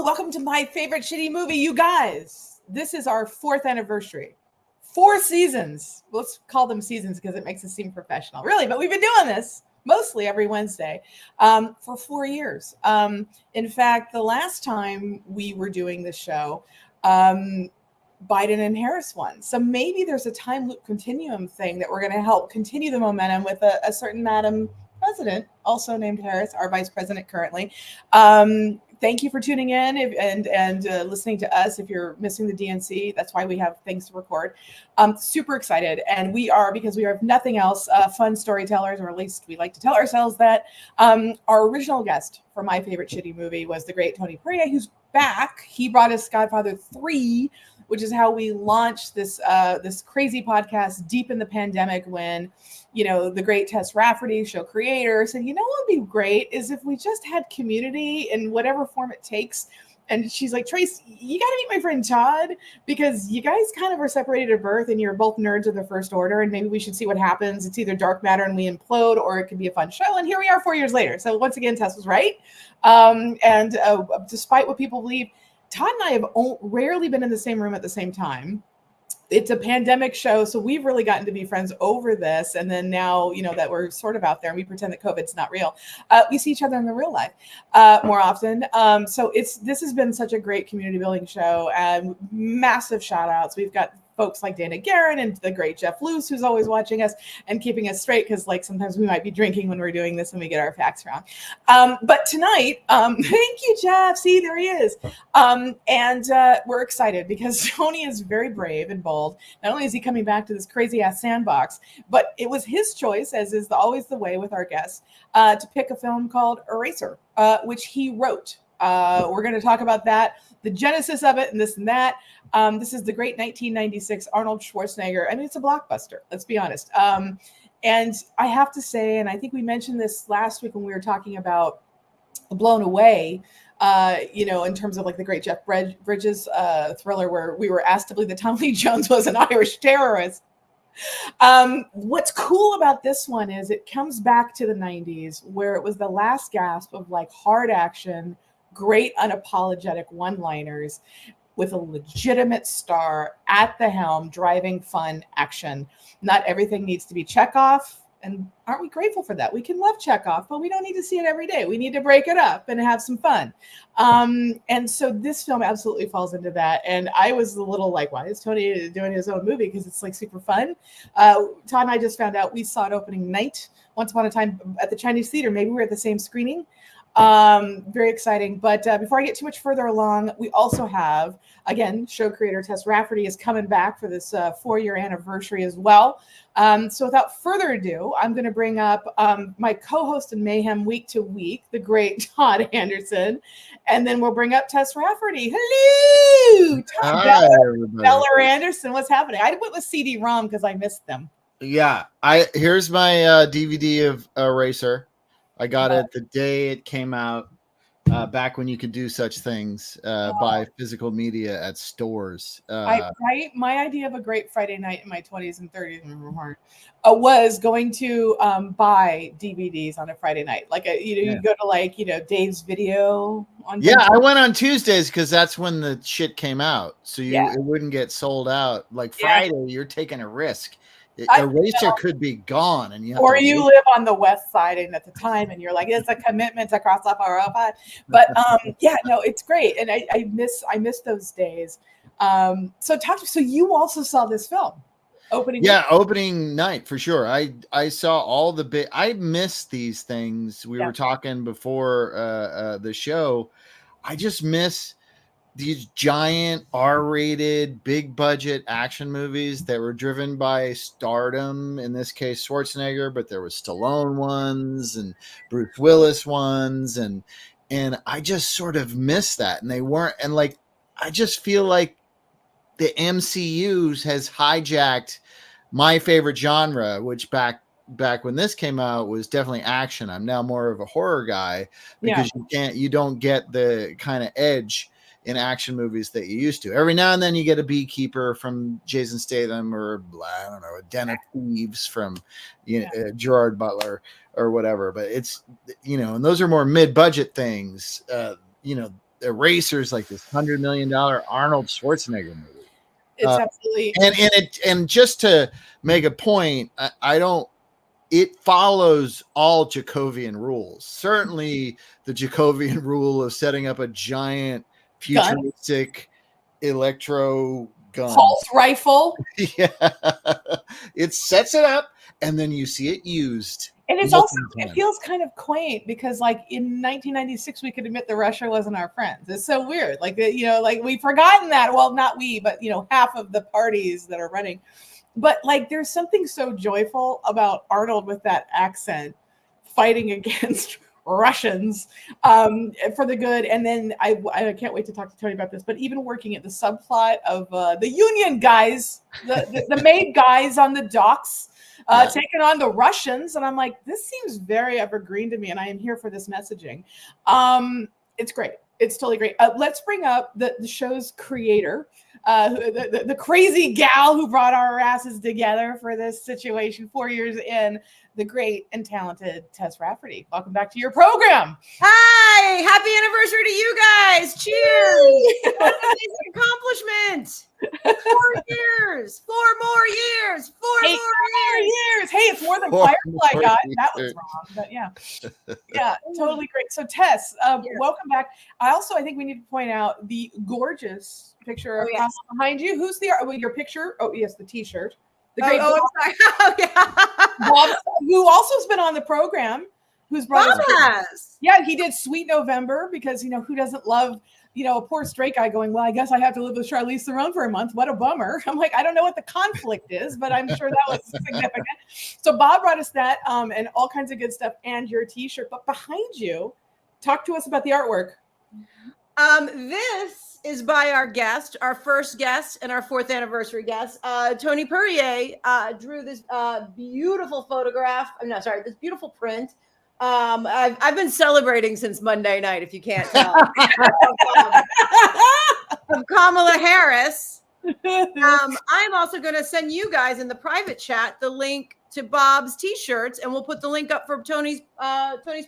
Welcome to my favorite shitty movie, you guys. This is our 4th anniversary. 4 seasons. Let's call them seasons because it makes us seem professional. Really, but we've been doing this mostly every Wednesday for 4 years. In fact, the last time we were doing this show, Biden and Harris won. So maybe there's a time loop continuum thing that we're going to help continue the momentum with a certain Madam President, also named Harris, our vice president currently. Thank you for tuning in and listening to us. If you're missing the DNC, that's why we have things to record. Super excited. And we are, because we have nothing else, fun storytellers, or at least we like to tell ourselves that. Our original guest for my favorite shitty movie was the great Tony Parea, who's back. He brought us Godfather 3, which is how we launched this crazy podcast deep in the pandemic when, the great Tess Rafferty, show creator, said, what would be great is if we just had community in whatever form it takes. And she's like, Trace, you got to meet my friend Todd, because you guys kind of are separated at birth and you're both nerds of the first order. And maybe we should see what happens. It's either dark matter and we implode, or it could be a fun show. And here we are 4 years later. So once again, Tess was right. And despite what people believe, Todd and I have rarely been in the same room at the same time. It's a pandemic show, so we've really gotten to be friends over this. And then now, that we're sort of out there and we pretend that COVID's not real, we see each other in the real life more often. So this has been such a great community building show, and massive shout outs. We've got folks like Dana Guerin and the great Jeff Luce, who's always watching us and keeping us straight, because sometimes we might be drinking when we're doing this and we get our facts wrong. But tonight, thank you, Jeff. See, there he is. And we're excited because Tony is very brave and bold. Not only is he coming back to this crazy ass sandbox, but it was his choice, as is always the way with our guests, to pick a film called Eraser, which he wrote. We're going to talk about that, the genesis of it, and this and that. This is the great 1996 Arnold Schwarzenegger. I mean, it's a blockbuster, let's be honest. And I have to say, and I think we mentioned this last week when we were talking about Blown Away, in terms of like the great Jeff Bridges thriller, where we were asked to believe that Tommy Lee Jones was an Irish terrorist. What's cool about this one is it comes back to the 90s, where it was the last gasp of like hard action, great unapologetic one-liners, with a legitimate star at the helm, driving fun action. Not everything needs to be Chekhov, and aren't we grateful for that? We can love Chekhov, but we don't need to see it every day. We need to break it up and have some fun. And so this film absolutely falls into that. And I was a little like, why is Tony doing his own movie? Because it's like super fun. Todd and I just found out we saw it opening night once upon a time at the Chinese Theater. Maybe we're at the same screening. Very exciting. But before I get too much further along, we also have, again, show creator Tess Rafferty is coming back for this 4-year anniversary as well. So without further ado, I'm going to bring up my co-host in Mayhem week to week, the great Todd Anderson, and then we'll bring up Tess Rafferty. Hello, Todd. Beller Anderson. What's happening? I went with CD-ROM because I missed them. Yeah, here's my DVD of Eraser. I got it the day it came out, back when you could do such things, buy physical media at stores. My idea of a great Friday night in my 20s and 30s was going to buy DVDs on a Friday night. Like, you go to Dave's Video on. Yeah, I went on Tuesdays because that's when the shit came out. So it wouldn't get sold out. Like Friday, you're taking a risk. Eraser could be gone, and you live on the west side, and at the time, and you're like, it's a commitment to cross up our road. But it's great, and I miss those days. So you also saw this film opening night for sure. I saw all the big. I miss these things. We were talking before the show. I just miss these giant R-rated, big budget action movies that were driven by stardom, in this case Schwarzenegger, but there was Stallone ones and Bruce Willis ones, and I just sort of miss that. And they weren't, and like, I just feel like the MCU has hijacked my favorite genre, which back when this came out was definitely action. I'm now more of a horror guy because you don't get the kind of edge in action movies that you used to. Every now and then you get a Beekeeper from Jason Statham, or I don't know, a Den of Thieves from Gerard Butler or whatever. But it's, and those are more mid-budget things. Eraser's like this $100 million Arnold Schwarzenegger movie. It's absolutely and just to make a point, I don't. It follows all Jacobian rules. Certainly, the Jacobian rule of setting up a giant futuristic electro gun, pulse rifle. Yeah, it sets it up, and then you see it used. And it's also, it feels kind of quaint because like in 1996, we could admit that Russia wasn't our friends. It's so weird. Like, like we've forgotten that. Well, not we, but, half of the parties that are running. But like, there's something so joyful about Arnold with that accent fighting against Russians for the good. And then I can't wait to talk to Tony about this, but even working at the subplot of the Union guys, the maid guys on the docks, taking on the Russians. And I'm like, this seems very evergreen to me. And I am here for this messaging. It's great. It's totally great. Let's bring up the show's creator, the crazy gal who brought our asses together for this situation 4 years in, the great and talented Tess Rafferty. Welcome back to your program. Hi, happy anniversary to you guys. Cheers. What an amazing accomplishment. 4 years, 4 more years, 4 more years. Hey, it's more than Firefly got. That was wrong, but yeah, totally great. So Tess, welcome back. I think we need to point out the gorgeous picture of behind you. Who's your picture? Oh yes, the T-shirt. The great Bob, Bob, who also has been on the program, who's brought us. Yeah, he did Sweet November because who doesn't love a poor straight guy going, well, I guess I have to live with Charlize Theron for a month. What a bummer. I'm like, I don't know what the conflict is, but I'm sure that was significant. So Bob brought us that and all kinds of good stuff and your T-shirt. But behind you, talk to us about the artwork. This is by our guest, our first guest and our 4th anniversary guest. Tony Puryear drew this beautiful photograph. This beautiful print. I've been celebrating since Monday night, if you can't tell. Of Kamala Harris. I'm also going to send you guys in the private chat the link to Bob's T-shirts, and we'll put the link up for Tony's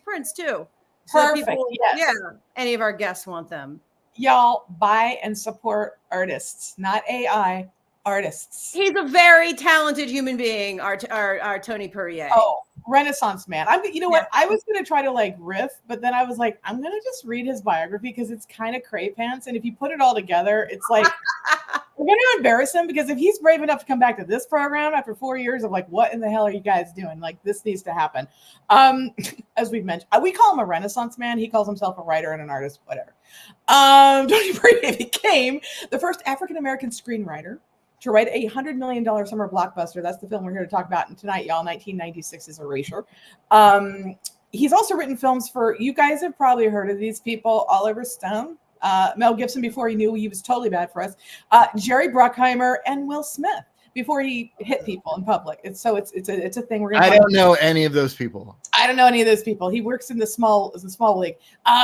prints too. Perfect. So yes. Any of our guests want them. Y'all buy and support artists, not AI, artists. He's a very talented human being, our Tony Puryear. Oh, Renaissance man. What? I was going to try to riff, but then I was like, I'm going to just read his biography because it's kind of cray pants. And if you put it all together, it's like, we're going to embarrass him because if he's brave enough to come back to this program after 4 years of what in the hell are you guys doing? This needs to happen. As we've mentioned, we call him a Renaissance man. He calls himself a writer and an artist, whatever. Tony Puryear became the first African-American screenwriter to write a $100 million summer blockbuster. That's the film we're here to talk about. And tonight, y'all, 1996's Erasure. He's also written films for, you guys have probably heard of these people, Oliver Stone, Mel Gibson before he knew he was totally bad for us, Jerry Bruckheimer, and Will Smith before he hit people in public. It's a thing we're gonna. I don't know any of those people. I don't know any of those people. He works in the small league.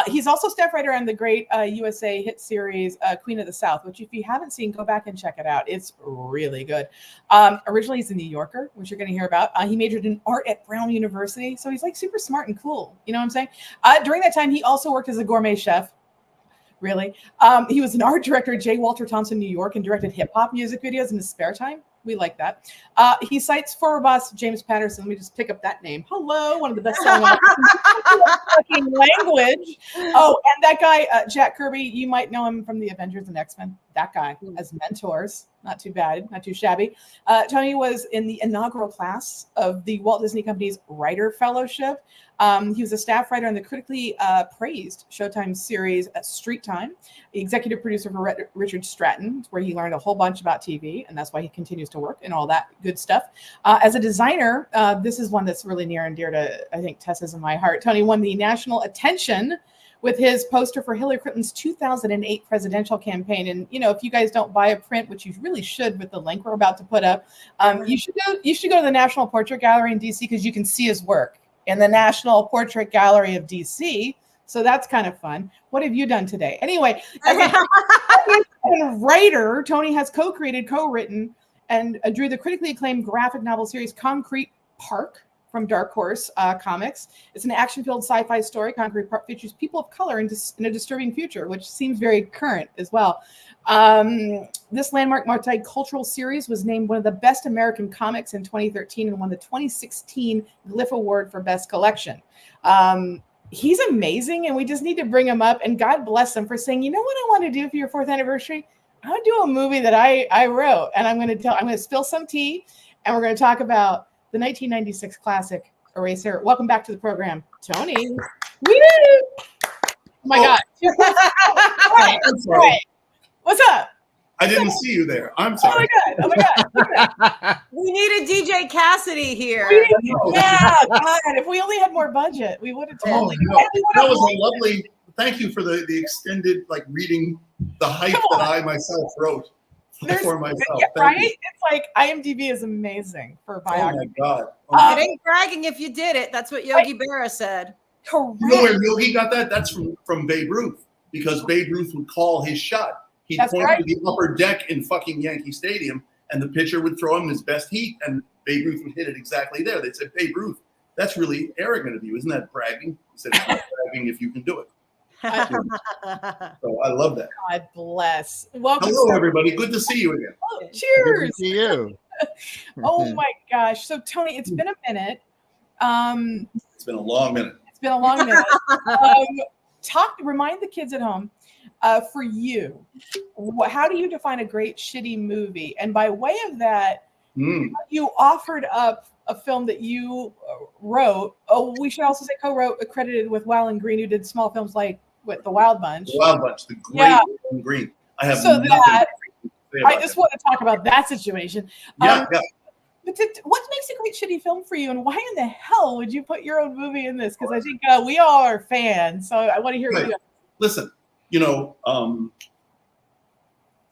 He's also staff writer on the great USA hit series Queen of the South, which if you haven't seen, go back and check it out. It's really good. Originally, he's a New Yorker, which you're going to hear about. He majored in art at Brown University, so he's super smart and cool. You know what I'm saying? During that time, he also worked as a gourmet chef. Really, he was an art director at J. Walter Thompson, New York, and directed hip hop music videos in his spare time. We like that. He cites former boss James Patterson. Let me just pick up that name. Hello, one of the best selling language. Oh, and that guy, Jack Kirby, you might know him from the Avengers and X-Men. That guy as mentors. Not too bad, not too shabby. Tony was in the inaugural class of the Walt Disney Company's Writer Fellowship. He was a staff writer on the critically praised Showtime series Street Time, the executive producer for Richard Stratton, where he learned a whole bunch about TV, and that's why he continues to work and all that good stuff. As a designer, this is one that's really near and dear to, I think, Tessa's and my heart. Tony won the national attention with his poster for Hillary Clinton's 2008 presidential campaign. And, if you guys don't buy a print, which you really should with the link we're about to put up, you should go to the National Portrait Gallery in DC because you can see his work in the National Portrait Gallery of DC. So that's kind of fun. What have you done today? Anyway, as a writer, Tony has co-created, co-written, and drew the critically acclaimed graphic novel series Concrete Park from Dark Horse Comics. It's an action-filled sci-fi story. Concrete Park features people of color in a disturbing future, which seems very current as well. This landmark multicultural series was named one of the best American comics in 2013 and won the 2016 Glyph Award for Best Collection. He's amazing, and we just need to bring him up. And God bless him for saying, you know what I want to do for your 4th anniversary? I want to do a movie that I wrote, and I'm going to spill some tea, and we're going to talk about the 1996 classic Eraser. Welcome back to the program, Tony. Woo! Oh my God. Right. Right. What's up? I didn't see you there. I'm sorry. Oh my God. We needed DJ Cassidy here. Yeah, God, if we only had more budget, we would have totally. No. That was a lovely. Thank you for the extended reading the hype that I myself wrote for myself. Right? It's like IMDb is amazing for biography. Oh my God. It ain't bragging if you did it. That's what Yogi Berra said. Correct. You know where Yogi got that? That's from Babe Ruth, because Babe Ruth would call his shot. He'd point to the upper deck in fucking Yankee Stadium, and the pitcher would throw him his best heat, and Babe Ruth would hit it exactly there. They'd say, Babe Ruth, that's really arrogant of you. Isn't that bragging? He said, it's not bragging if you can do it. So I love that. God bless. Welcome. Hello, everybody. Good to see you again. Oh, cheers. Good to see you. Oh my gosh. So Tony, it's been a minute. It's been a long minute. It's been a long minute. Remind the kids at home, for you, how do you define a great shitty movie? And by way of that, you offered up a film that you wrote. Oh, we should also say co-wrote, accredited with Weiland Green, who did small films like The Wild Bunch. The Wild Bunch, the great Weiland Green. I have so nothing that to say about I just want to talk about that situation. Yeah. But what makes a great shitty film for you, and why in the hell would you put your own movie in this? Because I think we all are fans, so I want to hear you. Listen, I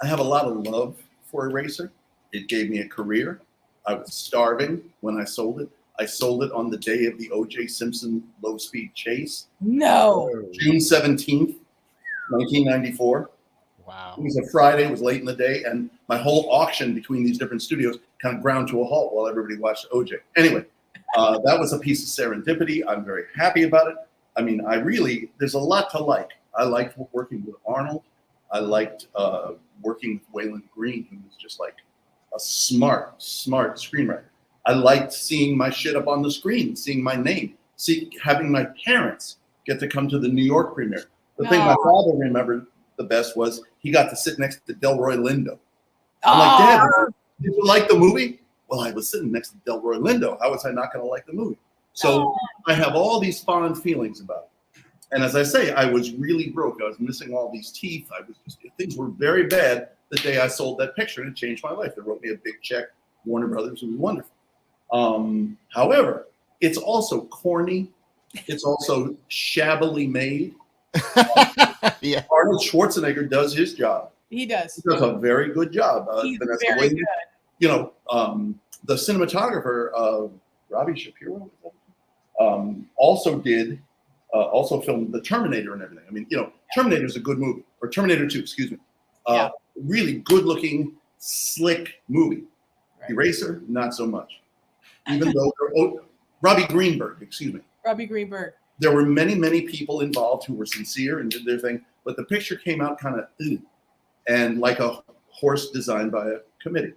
have a lot of love for Eraser. It gave me a career. I was starving when I sold it. I sold it on the day of the O.J. Simpson low-speed chase. No. June 17th, 1994. Wow. It was a Friday. It was late in the day, and my whole auction between these different studios kind of ground to a halt while everybody watched OJ. Anyway, that was a piece of serendipity. I'm very happy about it. I mean, there's a lot to like. I liked working with Arnold. I liked working with Weiland Green, who was just like a smart screenwriter. I liked seeing my shit up on the screen, seeing my name, having my parents get to come to the New York premiere. The thing my father remembered the best was he got to sit next to Delroy Lindo. I'm like, Dad, did you like the movie? Well, I was sitting next to Delroy Lindo. How was I not going to like the movie? So I have all these fond feelings about it. And as I say, I was really broke. I was missing all these teeth. Things were very bad the day I sold that picture, and it changed my life. They wrote me a big check, Warner Brothers. It was wonderful. However, it's also corny. It's also shabbily made. Yeah. Arnold Schwarzenegger does his job. He does. He does a very good job. He's Vanessa very Williams, good. The cinematographer, Robbie Shapiro, also filmed The Terminator and everything. I mean, Terminator is a good movie, or Terminator 2, excuse me. Really good-looking, slick movie. Right. Eraser, not so much. Even though Robbie Greenberg, excuse me. Robbie Greenberg. There were many, many people involved who were sincere and did their thing, but the picture came out kind of and like a horse designed by a committee.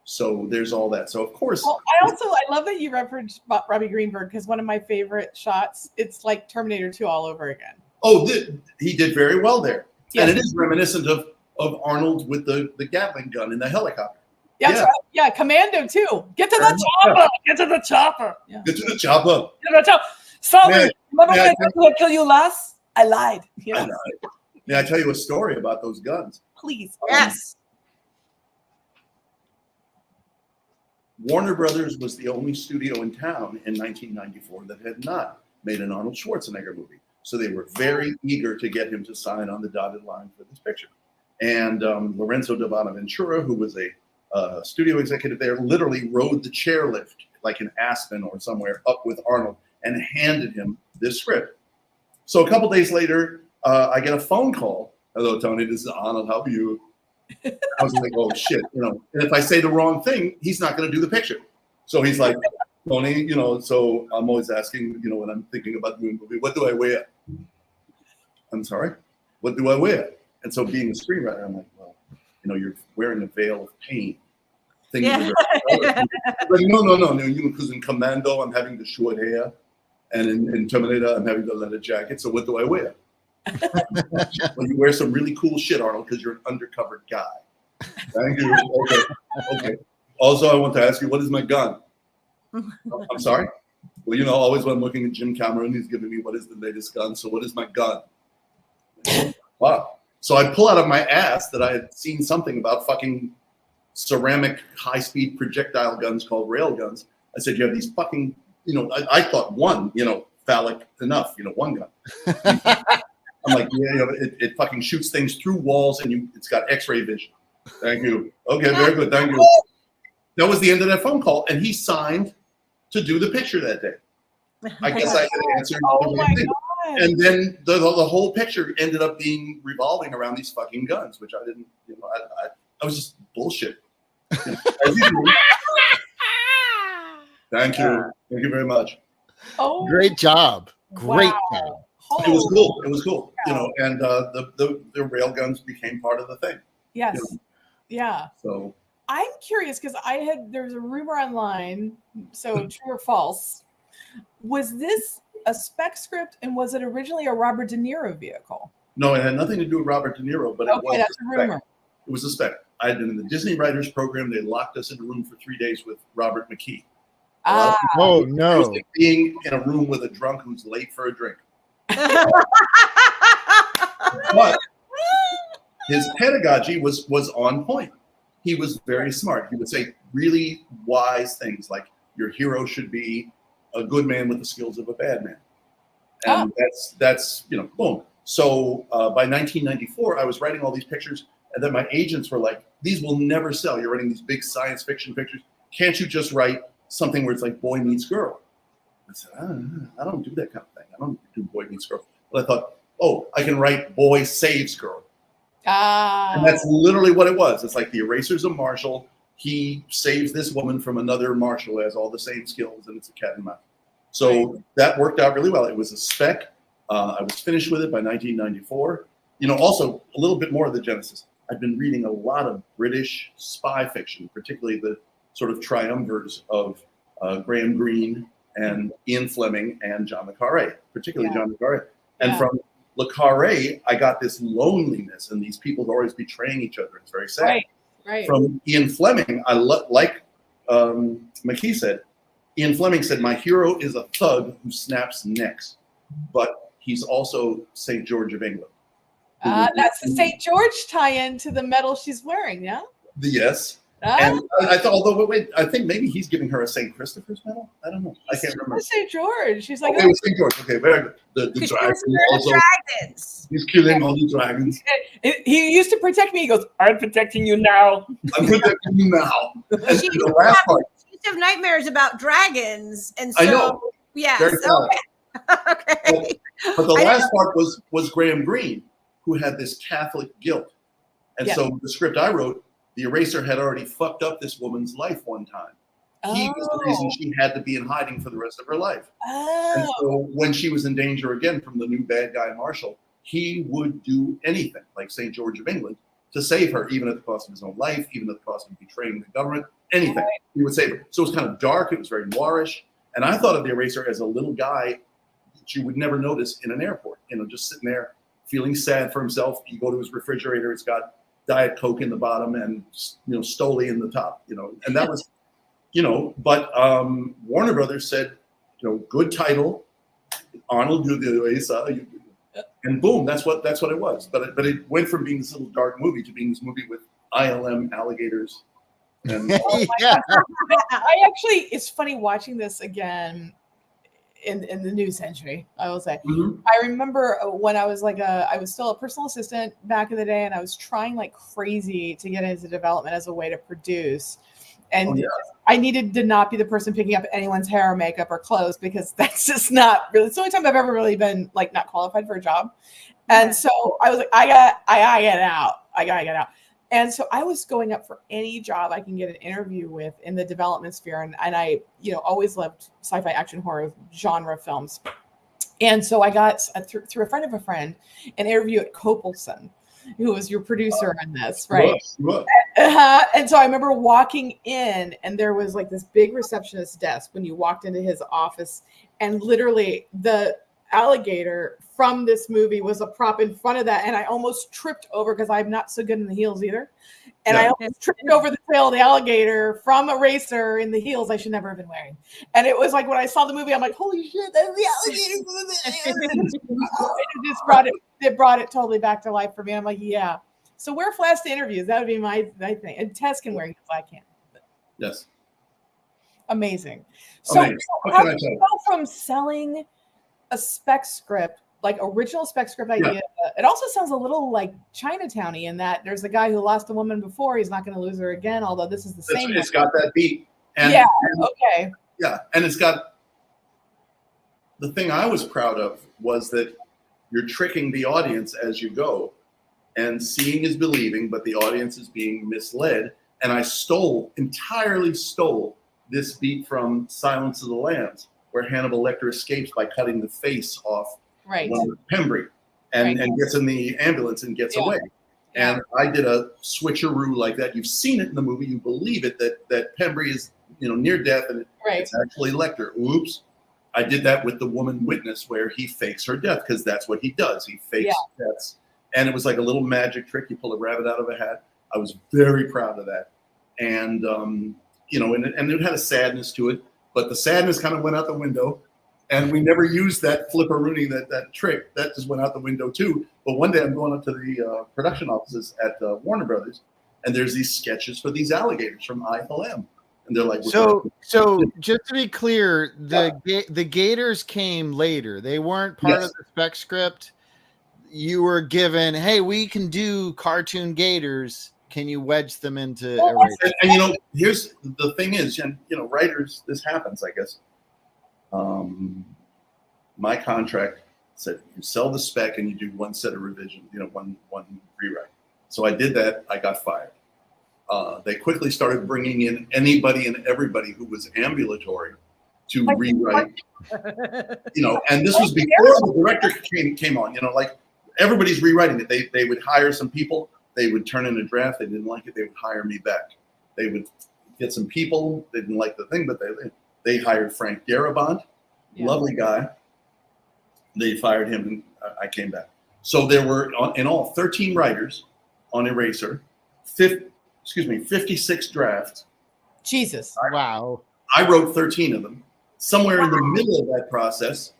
So there's all that. So of course. Well, I love that you referenced Robbie Greenberg, because one of my favorite shots, it's like Terminator 2 all over again. Oh, he did very well there. Yes. And it is reminiscent of Arnold with the Gatling gun in the helicopter. That's right. Yeah, Commando too. Get to the chopper. Get to the chopper. Yeah. Get to the chopper. Get to the chopper. Sorry, remember when I said to kill you last? I lied. I lied. May I tell you a story about those guns? Please. Yes. Warner Brothers was the only studio in town in 1994 that had not made an Arnold Schwarzenegger movie. So they were very eager to get him to sign on the dotted line for this picture. And Lorenzo da Bonaventura, who was a studio executive there, literally rode the chairlift like in Aspen or somewhere up with Arnold and handed him this script. So a couple days later, I get a phone call. Hello, Tony, this is Arnold. How are you? I was like, oh shit, and if I say the wrong thing, he's not going to do the picture. So he's like, Tony, so I'm always asking, when I'm thinking about doing a movie, what do I wear? I'm sorry, what do I wear? And so being a screenwriter, I'm like, well, you're wearing a veil of pain. Things like, no. Because in Commando, I'm having the short hair. And in Terminator, I'm having the leather jacket. So what do I wear? Well, you wear some really cool shit, Arnold, because you're an undercover guy. Thank you. Okay. Also, I want to ask you, what is my gun? I'm sorry? Well, always when I'm looking at Jim Cameron, he's giving me what is the latest gun. So what is my gun? Wow. So I pull out of my ass that I had seen something about fucking ceramic high-speed projectile guns called rail guns. I said, you have these fucking, I thought one, phallic enough, one gun. I'm like, yeah, it fucking shoots things through walls and it's got X-ray vision. Thank you. Okay, very good. Thank you. That was the end of that phone call. And he signed to do the picture that day. I guess I had answered the right thing. And then the whole picture ended up being revolving around these fucking guns, which I didn't, I was just bullshit. As usual. Thank you. Thank you very much. Oh, great job. Great job. It was cool. It was cool. And the rail guns became part of the thing. Yes. Yeah. So I'm curious because there's a rumor online, so true or false. Was this a spec script and was it originally a Robert De Niro vehicle? No, it had nothing to do with Robert De Niro, but it was that's a rumor. It was a spec. I had been in the Disney Writers Program. They locked us in a room for 3 days with Robert McKee. Oh, no. It was like being in a room with a drunk who's late for a drink. But his pedagogy was on point. He was very smart. He would say really wise things like your hero should be a good man with the skills of a bad man. And that's boom. So by 1994, I was writing all these pictures, and then my agents were like, these will never sell. You're writing these big science fiction pictures. Can't you just write something where it's like boy meets girl? I said, I don't do that kind of thing. I don't do boy meets girl. But I thought, I can write boy saves girl. And that's literally what it was. It's like the eraser's a marshal. He saves this woman from another marshal who has all the same skills, and it's a cat and mouse. So that worked out really well. It was a spec. I was finished with it by 1994. Also a little bit more of the genesis. I've been reading a lot of British spy fiction, particularly the sort of triumvirs of Graham Greene and Ian Fleming and John le Carré, particularly John le Carré. And from le Carré, I got this loneliness, and these people always betraying each other. It's very sad. Right. From Ian Fleming, like McKee said, Ian Fleming said, my hero is a thug who snaps necks, but he's also St. George of England. That's the St. George tie-in to the medal she's wearing, yeah? Yes. And I thought, I think maybe he's giving her a St. Christopher's medal. I don't know. I can't remember. St. George. She's like, it was St. George. Okay, very good. The dragons. He's killing all the dragons. He used to protect me. He goes, I'm protecting you now. I'm protecting you now. She used to have nightmares about dragons, and so I know. Yes. Okay. But the last part was Graham Greene, who had this Catholic guilt, and so the script I wrote, the eraser had already fucked up this woman's life one time. He was the reason she had to be in hiding for the rest of her life. And so when she was in danger again from the new bad guy Marshall, he would do anything, like St. George of England, to save her, even at the cost of his own life, even at the cost of betraying the government, anything. He would save her. So it was kind of dark. It was very noirish. And I thought of the eraser as a little guy that you would never notice in an airport, just sitting there feeling sad for himself. You go to his refrigerator, it's got Diet Coke in the bottom and Stoli in the top, and that was, but Warner Brothers said, good title, Arnold do the eraser, and boom, that's what it was. But it went from being this little dark movie to being this movie with ILM alligators. And I actually, it's funny watching this again in the new century, I will say. Mm-hmm. I remember when I was I was still a personal assistant back in the day, and I was trying like crazy to get into development as a way to produce. And I needed to not be the person picking up anyone's hair or makeup or clothes, because that's just not really, it's the only time I've ever really been not qualified for a job. And so I was like, I gotta get out. And so I was going up for any job I can get an interview with in the development sphere. And I, always loved sci-fi action horror genre films. And so I got through a friend of a friend an interview at Copelson, who was your producer on this, right? Look. And so I remember walking in, and there was like this big receptionist desk when you walked into his office, and literally the alligator from this movie was a prop in front of that, and I almost tripped over because I'm not so good in the heels either. And I almost tripped over the tail of the alligator from a racer in the heels I should never have been wearing. And it was like when I saw the movie, I'm like, holy shit, that's the alligator. It brought it totally back to life for me. I'm like, yeah. So wear flats to interviews. That would be my thing. And Tess can wear heels. I can't. Yes. Amazing. So Amazing. how do you go from selling a spec script, like original spec script idea? It also sounds a little like Chinatown-y in that there's a guy who lost a woman before. He's not going to lose her again, although this is the same. It's got that beat. And okay. Yeah. And it's got, the thing I was proud of was that you're tricking the audience as you go, and seeing is believing, but the audience is being misled. And I entirely stole this beat from Silence of the Lambs, where Hannibal Lecter escapes by cutting the face off Pembry and gets in the ambulance and gets away. And I did a switcheroo like that. You've seen it in the movie. You believe it that Pembry is near death, and it's actually Lecter. Oops. I did that with the woman witness, where he fakes her death, because that's what he does. He fakes deaths. And it was like a little magic trick. You pull a rabbit out of a hat. I was very proud of that. And, and it had a sadness to it, but the sadness kind of went out the window. And we never used that flipperoonie, that trick. That just went out the window too. But one day I'm going up to the production offices at Warner Brothers, and there's these sketches for these alligators from ILM. And they're like, so just to be clear, the gators came later. They weren't part of the spec script. You were given, hey, we can do cartoon gators. Can you wedge them into Eraser? And here's the thing is, and writers, this happens, I guess. My contract said you sell the spec and you do one set of revision, one rewrite. So I did that. I got fired. They quickly started bringing in anybody and everybody who was ambulatory to rewrite. And this was before the director came on. Like everybody's rewriting it. They would hire some people. They would turn in a draft. They didn't like it. They would hire me back. They would get some people. They didn't like the thing, but they hired Frank Darabont, lovely guy. They fired him, and I came back. So there were in all 13 writers on Eraser, 56 drafts. Jesus. Wow. I wrote 13 of them. Somewhere in the middle of that process,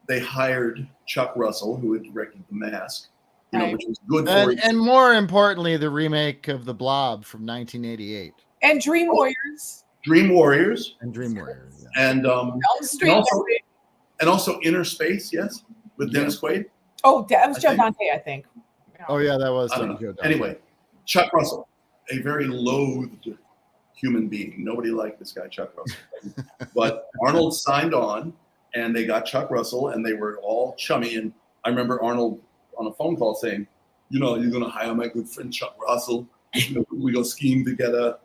they hired Chuck Russell, who had directed The Mask, which was good for and more importantly, the remake of The Blob from 1988. And Dream Warriors. Dream Warriors. And Dream Warriors. Yeah. And also Inner Space, yes, with Dennis Quaid. Oh, that was Joe Dante, I think. Oh, yeah, that was Joe Dante. Anyway, Chuck Russell, a very loathed human being. Nobody liked this guy, Chuck Russell. But Arnold signed on, and they got Chuck Russell, and they were all chummy. And I remember Arnold on a phone call saying, you're going to hire my good friend Chuck Russell. We're going to scheme together,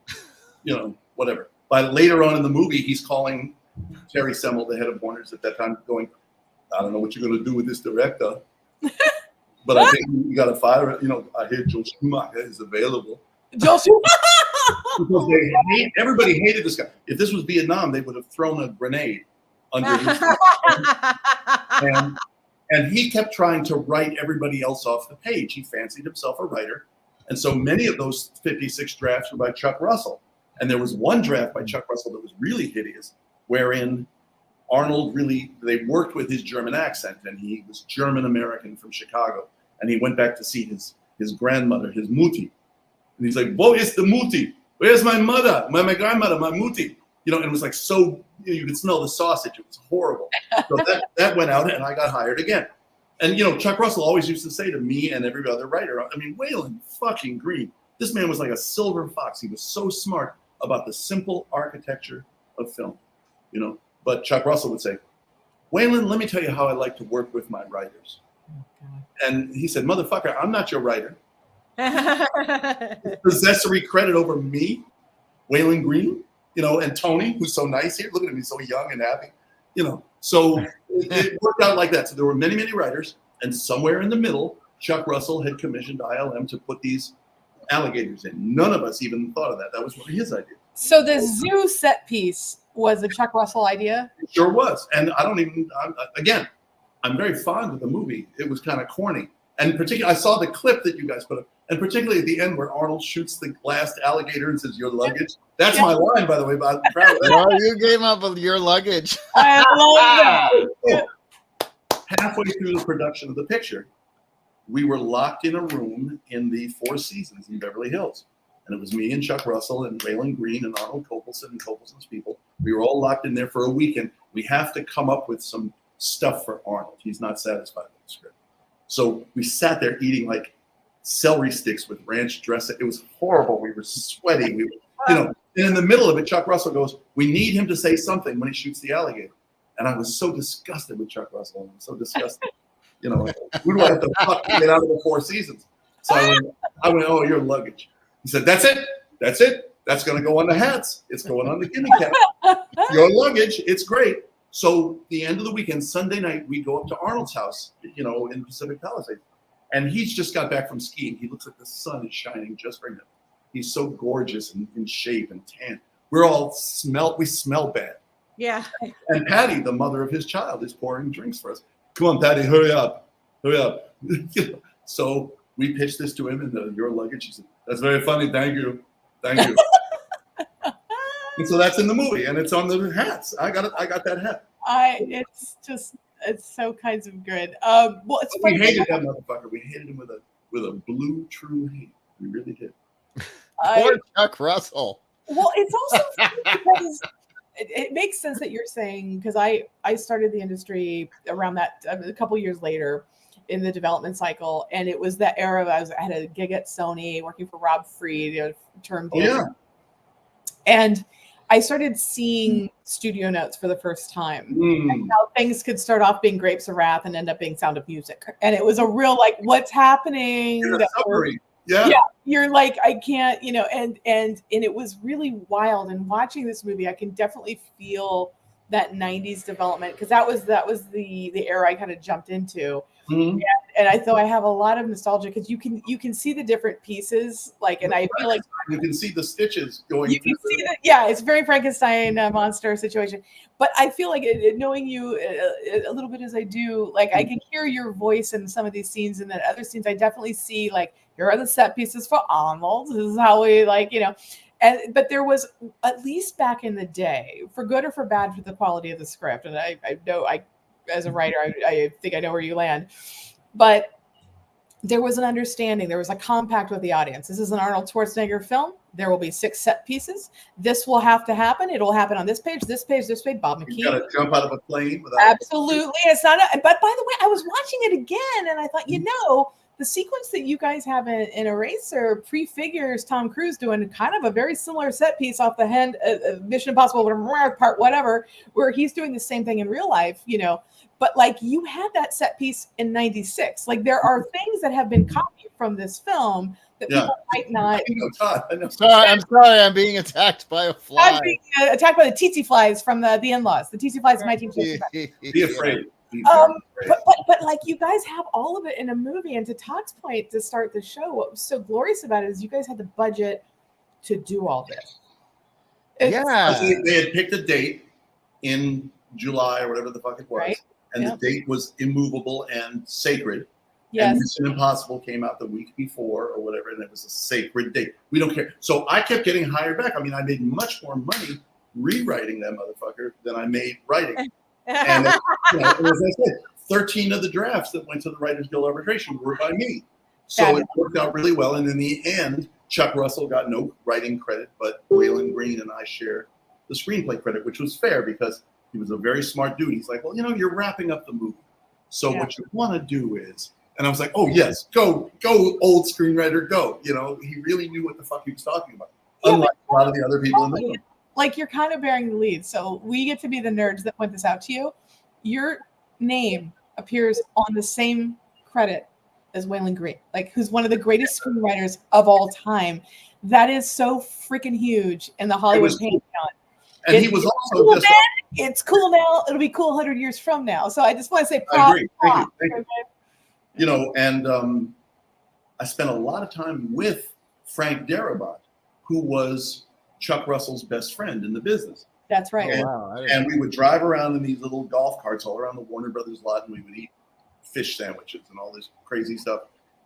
whatever. But later on in the movie, he's calling Terry Semel, the head of Warner's at that time, going, I don't know what you're going to do with this director, but I think you got to fire it. I hear Joel Schumacher is available. Joel Schumacher! Because everybody hated this guy. If this was Vietnam, they would have thrown a grenade under his and he kept trying to write everybody else off the page. He fancied himself a writer. And so many of those 56 drafts were by Chuck Russell. And there was one draft by Chuck Russell that was really hideous, wherein Arnold they worked with his German accent, and he was German-American from Chicago. And he went back to see his grandmother, his Mutti. And he's like, wo ist the Mutti? Where's my mother? My grandmother, my Mutti? And it was like you could smell the sausage. It was horrible. So that went out, and I got hired again. And, Chuck Russell always used to say to me and every other writer, Waylon fucking Green, this man was like a silver fox. He was so smart about the simple architecture of film, But Chuck Russell would say, Waylon, let me tell you how I like to work with my writers. And he said, motherfucker, I'm not your writer. Possessory credit over me, Waylon Green, and Tony, who's so nice here. Look at him, he's so young and happy, So it worked out like that. So there were many, many writers, and somewhere in the middle, Chuck Russell had commissioned ILM to put these alligators in. None of us even thought of that. That was one of his ideas. So the zoo set piece was a Chuck Russell idea? It sure was. And I'm very fond of the movie. It was kind of corny. And particularly, I saw the clip that you guys put up, and particularly at the end where Arnold shoots the last alligator and says, "Your luggage." That's my line, by the way. But I'm proud of that. Oh, you came up with your luggage. I love that. Halfway through the production of the picture, we were locked in a room in the Four Seasons in Beverly Hills. And it was me and Chuck Russell and Waylon Green and Arnold Kopelson and Kopelson's people. We were all locked in there for a weekend. We have to come up with some stuff for Arnold. He's not satisfied with the script. So we sat there eating like celery sticks with ranch dressing. It was horrible. We were sweating. And in the middle of it, Chuck Russell goes, "We need him to say something when he shoots the alligator." And I was so disgusted with Chuck Russell. I'm so disgusted. Who do I have to fuck to get out of the Four Seasons? So I went, "Oh, your luggage." He said, "That's it. That's it. That's going to go on the hats. It's going on the gimme cat. Your luggage. It's great." So the end of the weekend, Sunday night, we go up to Arnold's house, in Pacific Palisades. And he's just got back from skiing. He looks like the sun is shining just for him. He's so gorgeous and in shape and tan. We smell bad. Yeah. And Patty, the mother of his child, is pouring drinks for us. "Come on, Patty, hurry up. Hurry up." So we pitched this to him in your luggage. He said, "That's very funny. Thank you. Thank you." And so that's in the movie, and it's on the hats. I got that hat. It's so kinds of good. Well, it's We hated that motherfucker. We hated him with a blue true hate. We really did. Poor Chuck Russell. Well, it's also funny because it makes sense that you're saying, because I started the industry around that a couple years later in the development cycle, and it was that era. I had a gig at Sony working for Rob Fried, term deal. Yeah. And I started seeing studio notes for the first time. And how things could start off being Grapes of Wrath and end up being Sound of Music. And it was a real what's happening? Yeah. You're like, I can't, and it was really wild. And watching this movie, I can definitely feel that 90s development, because that was the era I kind of jumped into. Mm-hmm. And I thought I have a lot of nostalgia, because you can see the different pieces, and I feel like you can see the stitches going. You can see that, yeah, it's very Frankenstein monster situation. But I feel like knowing you a little bit as I do, I can hear your voice in some of these scenes, and then other scenes I definitely see here are the set pieces for Arnold. This is how we but there was, at least back in the day, for good or for bad, for the quality of the script. And I know as a writer, I think I know where you land, but there was an understanding. There was a compact with the audience. This is an Arnold Schwarzenegger film. There will be 6 set pieces. This will have to happen. It will happen on this page, this page, this page. Bob McKee. You got to jump out of a plane. Absolutely. It's not. But by the way, I was watching it again, and I thought, the sequence that you guys have in Eraser prefigures Tom Cruise doing kind of a very similar set piece off the end of Mission Impossible, part whatever, where he's doing the same thing in real life, But you had that set piece in '96. There are things that have been copied from this film that people might not. I know. I'm sorry. I'm being attacked by a fly. I'm being attacked by the tsetse flies from the in-laws. The tsetse flies in my team. Be afraid. But you guys have all of it in a movie. And to Todd's point, to start the show, what was so glorious about it is you guys had the budget to do all this. They had picked a date in July or whatever the fuck it was. Right. And the date was immovable and sacred. Yes. And Mission Impossible came out the week before or whatever, and it was a sacred date. We don't care. So I kept getting hired back. I mean, I made much more money rewriting that motherfucker than I made writing. And as I said, 13 of the drafts that went to the Writers Guild arbitration were by me. So it worked out really well. And in the end, Chuck Russell got no writing credit, but Waylon Green and I shared the screenplay credit, which was fair because he was a very smart dude. He's like, well, you're wrapping up the movie. So what you want to do is, and I was like, oh, yes, go, old screenwriter, go. He really knew what the fuck he was talking about, unlike a lot of the other people in the room. You're kind of bearing the lead. So we get to be the nerds that point this out to you. Your name appears on the same credit as Waylon Green, like who's one of the greatest screenwriters of all time. That is so freaking huge in the Hollywood was pantheon. And he was also cool just. then, it's cool now. It'll be cool 100 years from now. So I just want to say I props. agree. Thank you. You know, and I spent a lot of time with Frank Darabont, who was Chuck Russell's best friend in the business. That's right. Oh, wow. And we would drive around in these little golf carts all around the Warner Brothers lot, and we would eat fish sandwiches and all this crazy stuff.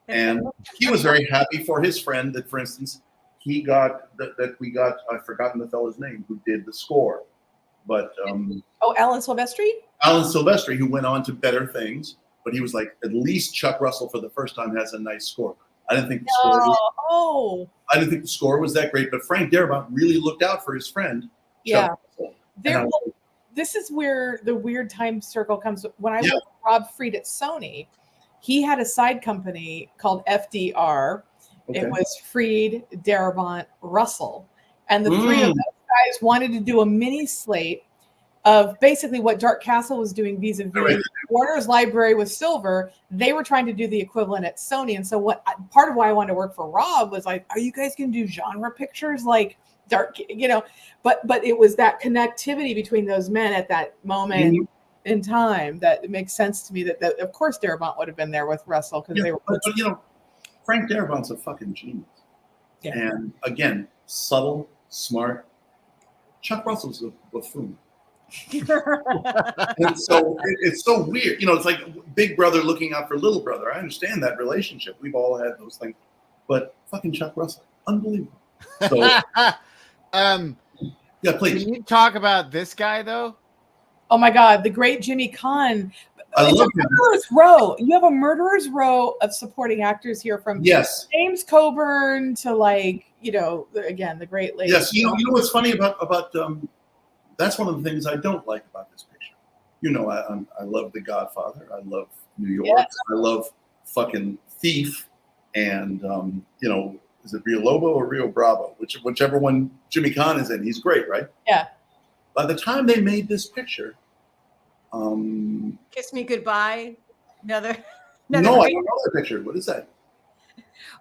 And he was very happy for his friend that, for instance, he got that we got. I've forgotten the fellow's name who did the score, but Alan Silvestri. Alan Silvestri, who went on to better things, but he was like, at least Chuck Russell for the first time has a nice score. I didn't think the score was, I didn't think the score was that great, but Frank Darabont really looked out for his friend. Yeah. Chuck Russell. This is where the weird time circle comes. When I worked with Rob Fried at Sony, he had a side company called FDR. Okay. It was Fried, Darabont, Russell. And the three of those guys wanted to do a mini slate of basically what Dark Castle was doing vis-a-vis Warner's library with Silver. They were trying to do the equivalent at Sony. And so part of why I wanted to work for Rob was like, are you guys going to do genre pictures like Dark, you know? But it was that connectivity between those men at that moment in time that it makes sense to me that of course Darabont would have been there with Russell because they were. But you know, Frank Darabont's a fucking genius. Yeah. And again, subtle, smart. Chuck Russell's a buffoon. And so it's so weird. You know, it's like big brother looking out for little brother. I understand that relationship. We've all had those things. But fucking Chuck Russell, unbelievable. So, yeah, please. Can you talk about this guy though? Oh my God, the great Jimmy Caan. I love him. Murderer's Row. You have a murderer's row of supporting actors here, from James Coburn to, like, you know, again, the great lady. Yes, you know what's funny about that's one of the things I don't like about this picture. You know, I love The Godfather. I love New York. Yes. I love fucking Thief, and you know, is it Rio Lobo or Rio Bravo? Whichever one Jimmy Caan is in, he's great, right? Yeah. By the time they made this picture, Kiss Me Goodbye. Another no, I don't know that picture. What is that?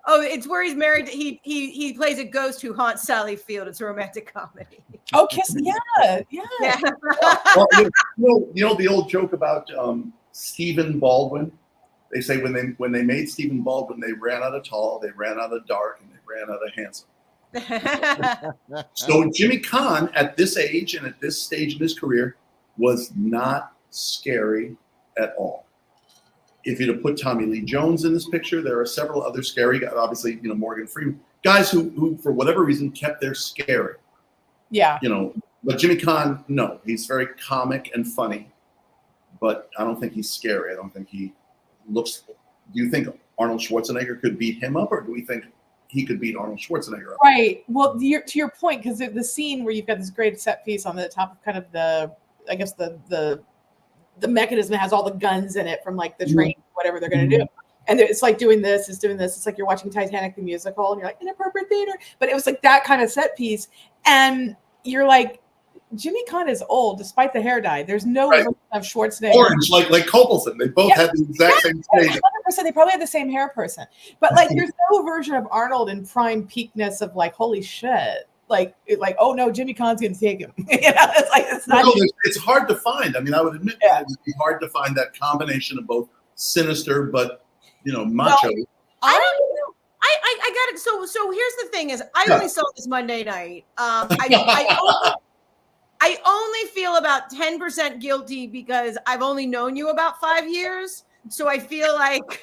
Oh, it's where he's married. He plays a ghost who haunts Sally Field. It's a romantic comedy. Oh, Kiss Me. Yeah. Well, you know the old joke about Stephen Baldwin. They say when they made Stephen Baldwin, they ran out of tall, they ran out of dark, and they ran out of handsome. So Jimmy Caan, at this age and at this stage in his career, was not scary at all. If you'd have put Tommy Lee Jones in this picture, there are several other scary guys. Obviously, you know, Morgan Freeman, guys who for whatever reason kept their scary. Yeah. You know, but Jimmy Caan, no, he's very comic and funny, but I don't think he's scary. I don't think he looks. Do you think Arnold Schwarzenegger could beat him up, or do we think he could beat Arnold Schwarzenegger up? Right. Well, to your point, because the scene where you've got this great set piece on the top of kind of the mechanism that has all the guns in it from like the train, whatever they're going to do. And it's like doing this. It's like you're watching Titanic the musical and you're like, inappropriate theater. But it was like that kind of set piece. And you're like, Jimmy Caan is old despite the hair dye. There's no version of Schwarzenegger. Orange, like Copelson. They both had the exact same stage. 100%. They probably had the same hair person. But like there's no version of Arnold in prime peakness of like, holy shit. Like, oh no, Jimmy Caan's gonna take him. You know, it's like it's not. No, it's hard to find. I mean, I would admit that it would be hard to find that combination of both sinister but, you know, macho. Well, I don't know. I got it. So here's the thing: is I only saw this Monday night. I only feel about 10% guilty because I've only known you about 5 years. So I feel like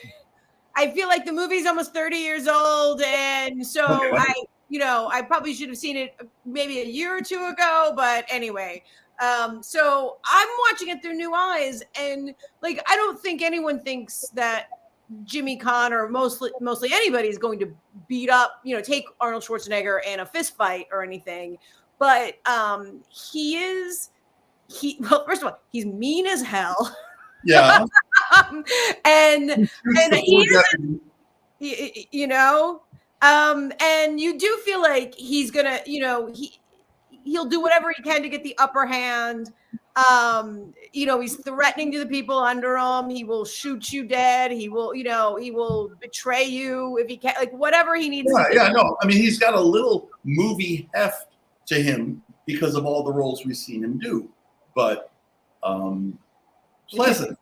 the movie's almost 30 years old, and so I probably should have seen it maybe a year or two ago, but anyway. So I'm watching it through new eyes, and like I don't think anyone thinks that Jimmy Caan or mostly anybody is going to beat up, take Arnold Schwarzenegger in a fist fight or anything. But well, first of all, he's mean as hell. Yeah. and he is, and you do feel like he's gonna, he'll do whatever he can to get the upper hand. He's threatening to the people under him. He will shoot you dead. He will betray you if he can, like whatever he needs to do. Yeah, no. I mean, he's got a little movie heft to him because of all the roles we've seen him do. But pleasant.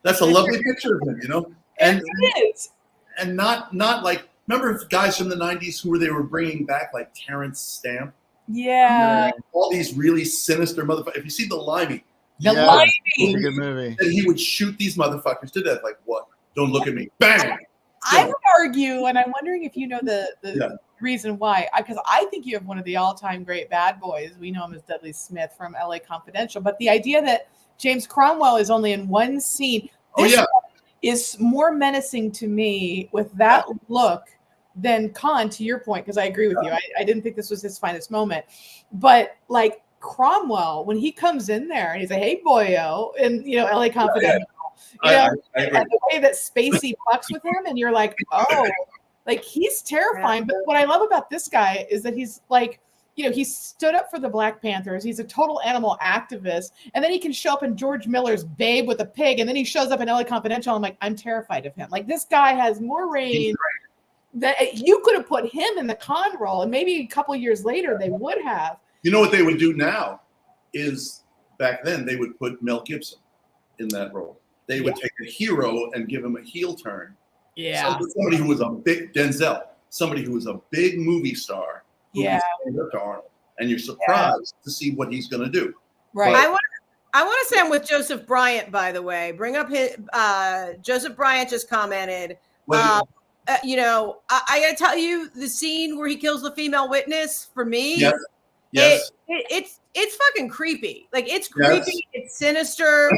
That's a lovely picture of him, And it is. And not like, remember guys from the 90s who they were bringing back, like Terrence Stamp? Yeah. All these really sinister motherfuckers. If you see The Limey, Limey. It's a good movie. and he would shoot these motherfuckers to death. Like, what? Don't look at me. Bang! I would argue, and I'm wondering if you know the reason why, because I think you have one of the all-time great bad boys. We know him as Dudley Smith from LA Confidential, but the idea that James Cromwell is only in one scene is more menacing to me with that look than Khan, to your point, because I agree with you. I didn't think this was his finest moment. But like Cromwell, when he comes in there and he's like, hey, boyo, and LA Confidential, I agree. and the way that Spacey fucks with him, and you're like, oh, like he's terrifying. But what I love about this guy is that he's like, he stood up for the Black Panthers. He's a total animal activist. And then he can show up in George Miller's Babe with a pig. And then he shows up in LA Confidential. I'm like, I'm terrified of him. Like, this guy has more range that you could have put him in the Khan role. And maybe a couple of years later, they would have. You know what they would do now is back then they would put Mel Gibson in that role. They would take a hero and give him a heel turn. Yeah. Somebody who was a big Denzel, somebody who was a big movie star. Yeah. Up to Arnold, and you're surprised to see what he's going to do. Right. I want to say I'm with Joseph Bryant, by the way. Bring up his Joseph Bryant just commented. I got to tell you, the scene where he kills the female witness, for me, yes. It's fucking creepy. Like, it's creepy. Yes. It's sinister.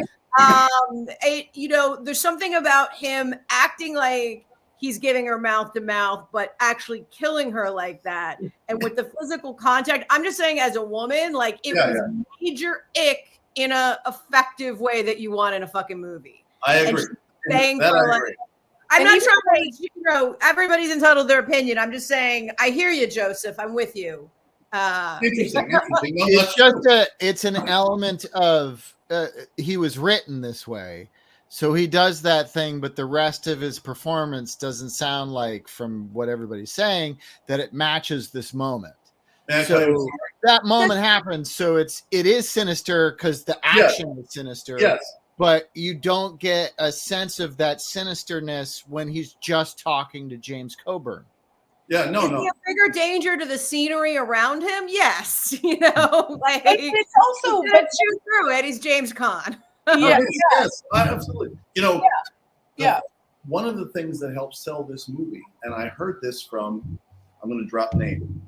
There's something about him acting like he's giving her mouth to mouth, but actually killing her like that. And with the physical contact, I'm just saying, as a woman, like, it was major ick in a effective way that you want in a fucking movie. I agree. I'm not trying to, everybody's entitled to their opinion. I'm just saying, I hear you, Joseph. I'm with you. Interesting. It's an element of, he was written this way. So he does that thing, but the rest of his performance doesn't sound like, from what everybody's saying, that it matches this moment. So that moment happens. So it is sinister because the action is sinister. Yes. But you don't get a sense of that sinisterness when he's just talking to James Coburn. Yeah, no. Is he a bigger danger to the scenery around him? Yes. It's also, but shoot through it. He's James Caan. Yes, absolutely. Yeah. One of the things that helped sell this movie, and I heard this from, I'm going to drop name.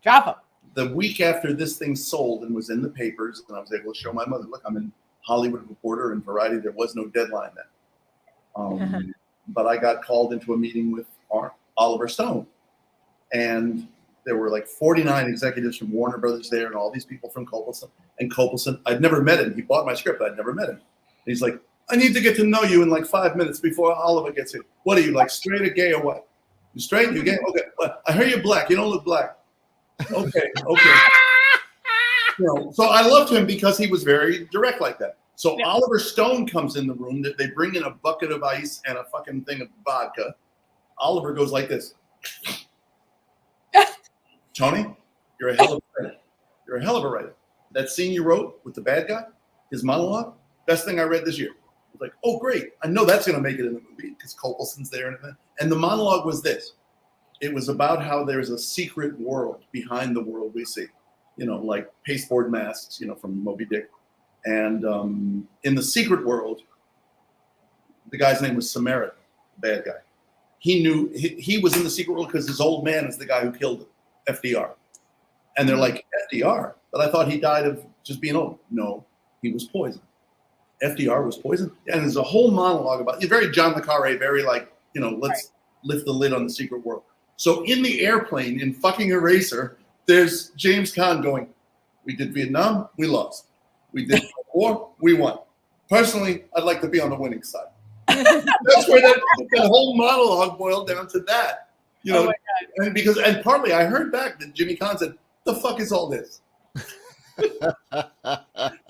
Drop him. The week after this thing sold and was in the papers, and I was able to show my mother, look, I'm in Hollywood Reporter and Variety. There was no deadline then. But I got called into a meeting with Oliver Stone. And there were like 49 executives from Warner Brothers there and all these people from Copelson. And Copelson, I'd never met him. He bought my script, but I'd never met him. And he's like, I need to get to know you in like 5 minutes before Oliver gets here. What are you, like straight or gay or what? You straight? You gay? Okay. Well, I heard you're black. You don't look black. Okay. So I loved him because he was very direct like that. So Oliver Stone comes in the room. They bring in a bucket of ice and a fucking thing of vodka. Oliver goes like this. Tony, you're a hell of a writer. You're a hell of a writer. That scene you wrote with the bad guy, his monologue, best thing I read this year. I was like, oh, great. I know that's going to make it in the movie because Copelson's there. And the monologue was this. It was about how there's a secret world behind the world we see, like pasteboard masks, from Moby Dick. And in the secret world, the guy's name was Samaritan, the bad guy. He knew he was in the secret world because his old man is the guy who killed FDR. And they're like, FDR? But I thought he died of just being old. No, he was poisoned. FDR was poisoned. And there's a whole monologue about it. Very John le Carré, very like, let's lift the lid on the secret world. So in the airplane, in fucking Eraser, there's James Caan going, we did Vietnam, we lost. We did war, we won. Personally, I'd like to be on the winning side. That's where that whole monologue boiled down to that. And partly I heard back that Jimmy Caan said, the fuck is all this? So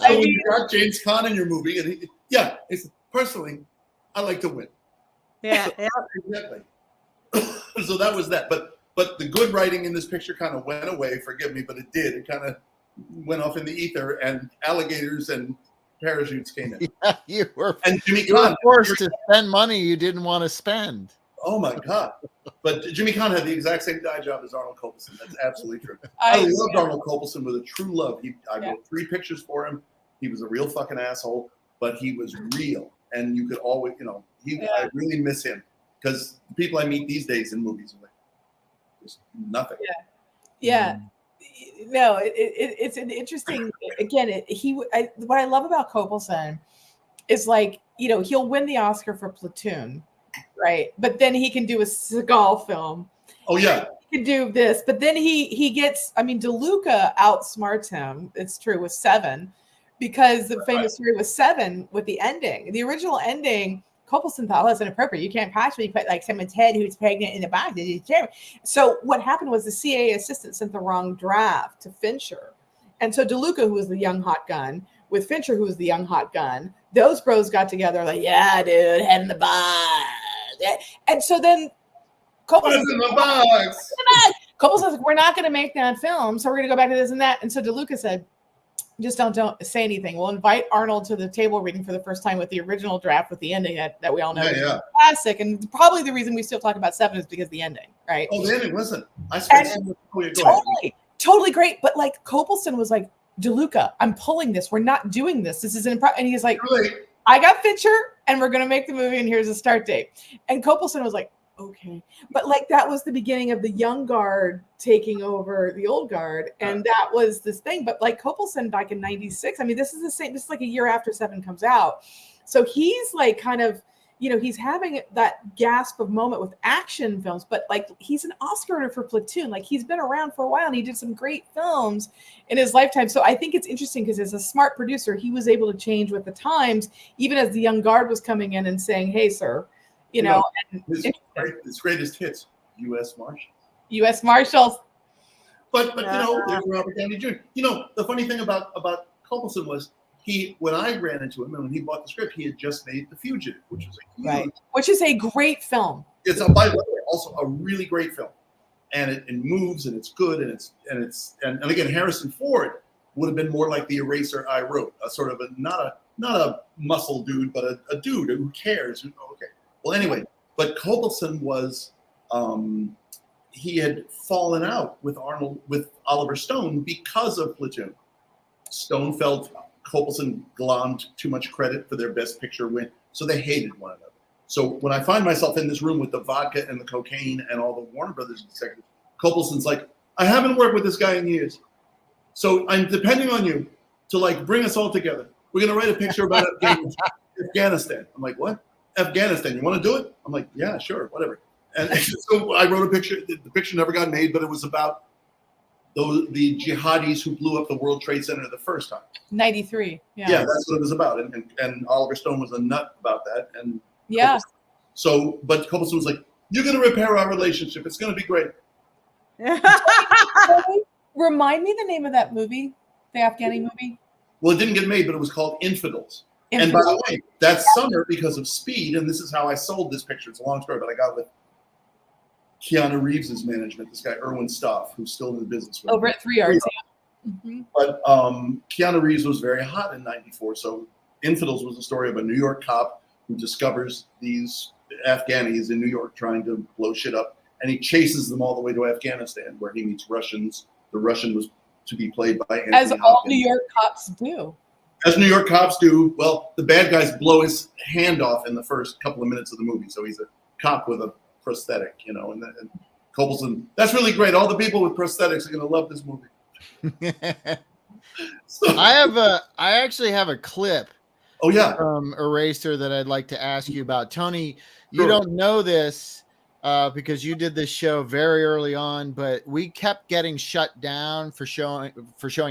when you got James Caan in your movie, and it's personally, I like to win. Yeah. Exactly. So that was that. But the good writing in this picture kind of went away. Forgive me, but it did. It kind of went off in the ether, and alligators and parachutes came in. Yeah, you were Jimmy you were Caan forced to spend money you didn't want to spend. Oh my God! But Jimmy Caan had the exact same dye job as Arnold Copelson. That's absolutely true. I loved Arnold Copelson with a true love. I wrote 3 pictures for him. He was a real fucking asshole, but he was real, and you could always, I really miss him because the people I meet these days in movies are like, there's nothing. Yeah. No, it's an interesting. Again, what I love about Copelson is like, he'll win the Oscar for Platoon, right? But then he can do a Seagal film. Oh yeah, he can do this, but then he gets. I mean, DeLuca outsmarts him. It's true with 7, because the famous story was 7 with the ending. The original ending, Copelson thought, that's inappropriate. You can't possibly put like someone's head who's pregnant in the box. So what happened was the CIA assistant sent the wrong draft to Fincher. And so DeLuca, who was the young hot gun, with Fincher, who was the young hot gun, those bros got together like, yeah, dude, head in the box. And so then Copelson's like, we're not going to make that film. So we're going to go back to this and that. And so DeLuca said, just don't say anything. We'll invite Arnold to the table reading for the first time with the original draft with the ending that we all know is classic. And probably the reason we still talk about 7 is because of the ending, right? Oh, the ending, listen. I spent so much. Totally great. But like Copelson was like, DeLuca, I'm pulling this. We're not doing this. This is an and he's like, I got Fincher and we're going to make the movie and here's a start date. And Copelson was like, okay. But like that was the beginning of the young guard taking over the old guard. And that was this thing. But like Copelson back in 96, I mean, this is like a year after 7 comes out. So he's like kind of, he's having that gasp of moment with action films, but like he's an Oscar winner for Platoon. Like he's been around for a while and he did some great films in his lifetime. So I think it's interesting because as a smart producer, he was able to change with the times, even as the young guard was coming in and saying, hey, sir, his greatest hits, U.S. Marshals. U.S. Marshals. But there's Robert Downey Jr. The funny thing about Copelson was when I ran into him and when he bought the script, he had just made The Fugitive, which was a great film. It's by the way also a really great film, and it moves and it's good and again Harrison Ford would have been more like the Eraser I wrote, a sort of not a muscle dude, but a dude who cares. Okay. Well, anyway, but Copelson was, he had fallen out with Oliver Stone because of Platoon. Stone felt Copelson glommed too much credit for their Best Picture win, so they hated one another. So when I find myself in this room with the vodka and the cocaine and all the Warner Brothers executives, Copelson's like, I haven't worked with this guy in years, so I'm depending on you to like bring us all together. We're gonna write a picture about Afghanistan. I'm like, what? Afghanistan, you want to do it? I'm like, yeah, sure, whatever. And so I wrote a picture. The picture never got made, but it was about the jihadis who blew up the World Trade Center the first time. 93. Yeah, that's what it was about. And Oliver Stone was a nut about that. And but Copelson was like, you're going to repair our relationship. It's going to be great. Remind me the name of that movie, the Afghani movie. Well, it didn't get made, but it was called Infidels. And by the way, that summer, because of Speed, and this is how I sold this picture. It's a long story, but I got with Keanu Reeves' management, this guy, Erwin Stoff, who's still in the business. Over at 3 Arts. Mm-hmm. But Keanu Reeves was very hot in 94. So Infidels was the story of a New York cop who discovers these Afghanis in New York trying to blow shit up. And he chases them all the way to Afghanistan, where he meets Russians. The Russian was to be played by Anthony As all Hopkins. New York cops do. As New York cops do. Well, the bad guys blow his hand off in the first couple of minutes of the movie. So he's a cop with a prosthetic, and Copelson. That's really great. All the people with prosthetics are going to love this movie. So, I actually have a clip. Oh yeah, from Eraser that I'd like to ask you about. Tony, you don't know this because you did this show very early on, but we kept getting shut down for showing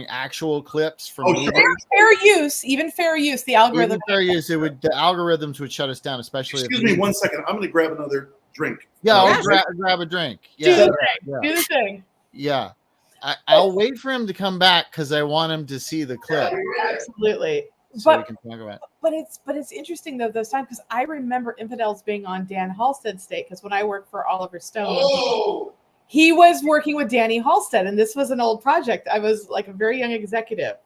actual clips from fair use. The algorithm. Fair use. The algorithms would shut us down, especially. Excuse me 1 second. I'm going to grab another drink. Yeah, I'll grab a drink. Yeah, do the thing. Yeah. I'll wait for him to come back because I want him to see the clip Absolutely. so we But can talk about it. but it's interesting though those times because I remember Infidels being on Dan Halstead's state because when I worked for Oliver Stone, he was working with Danny Halstead, and this was an old project. I was like a very young executive.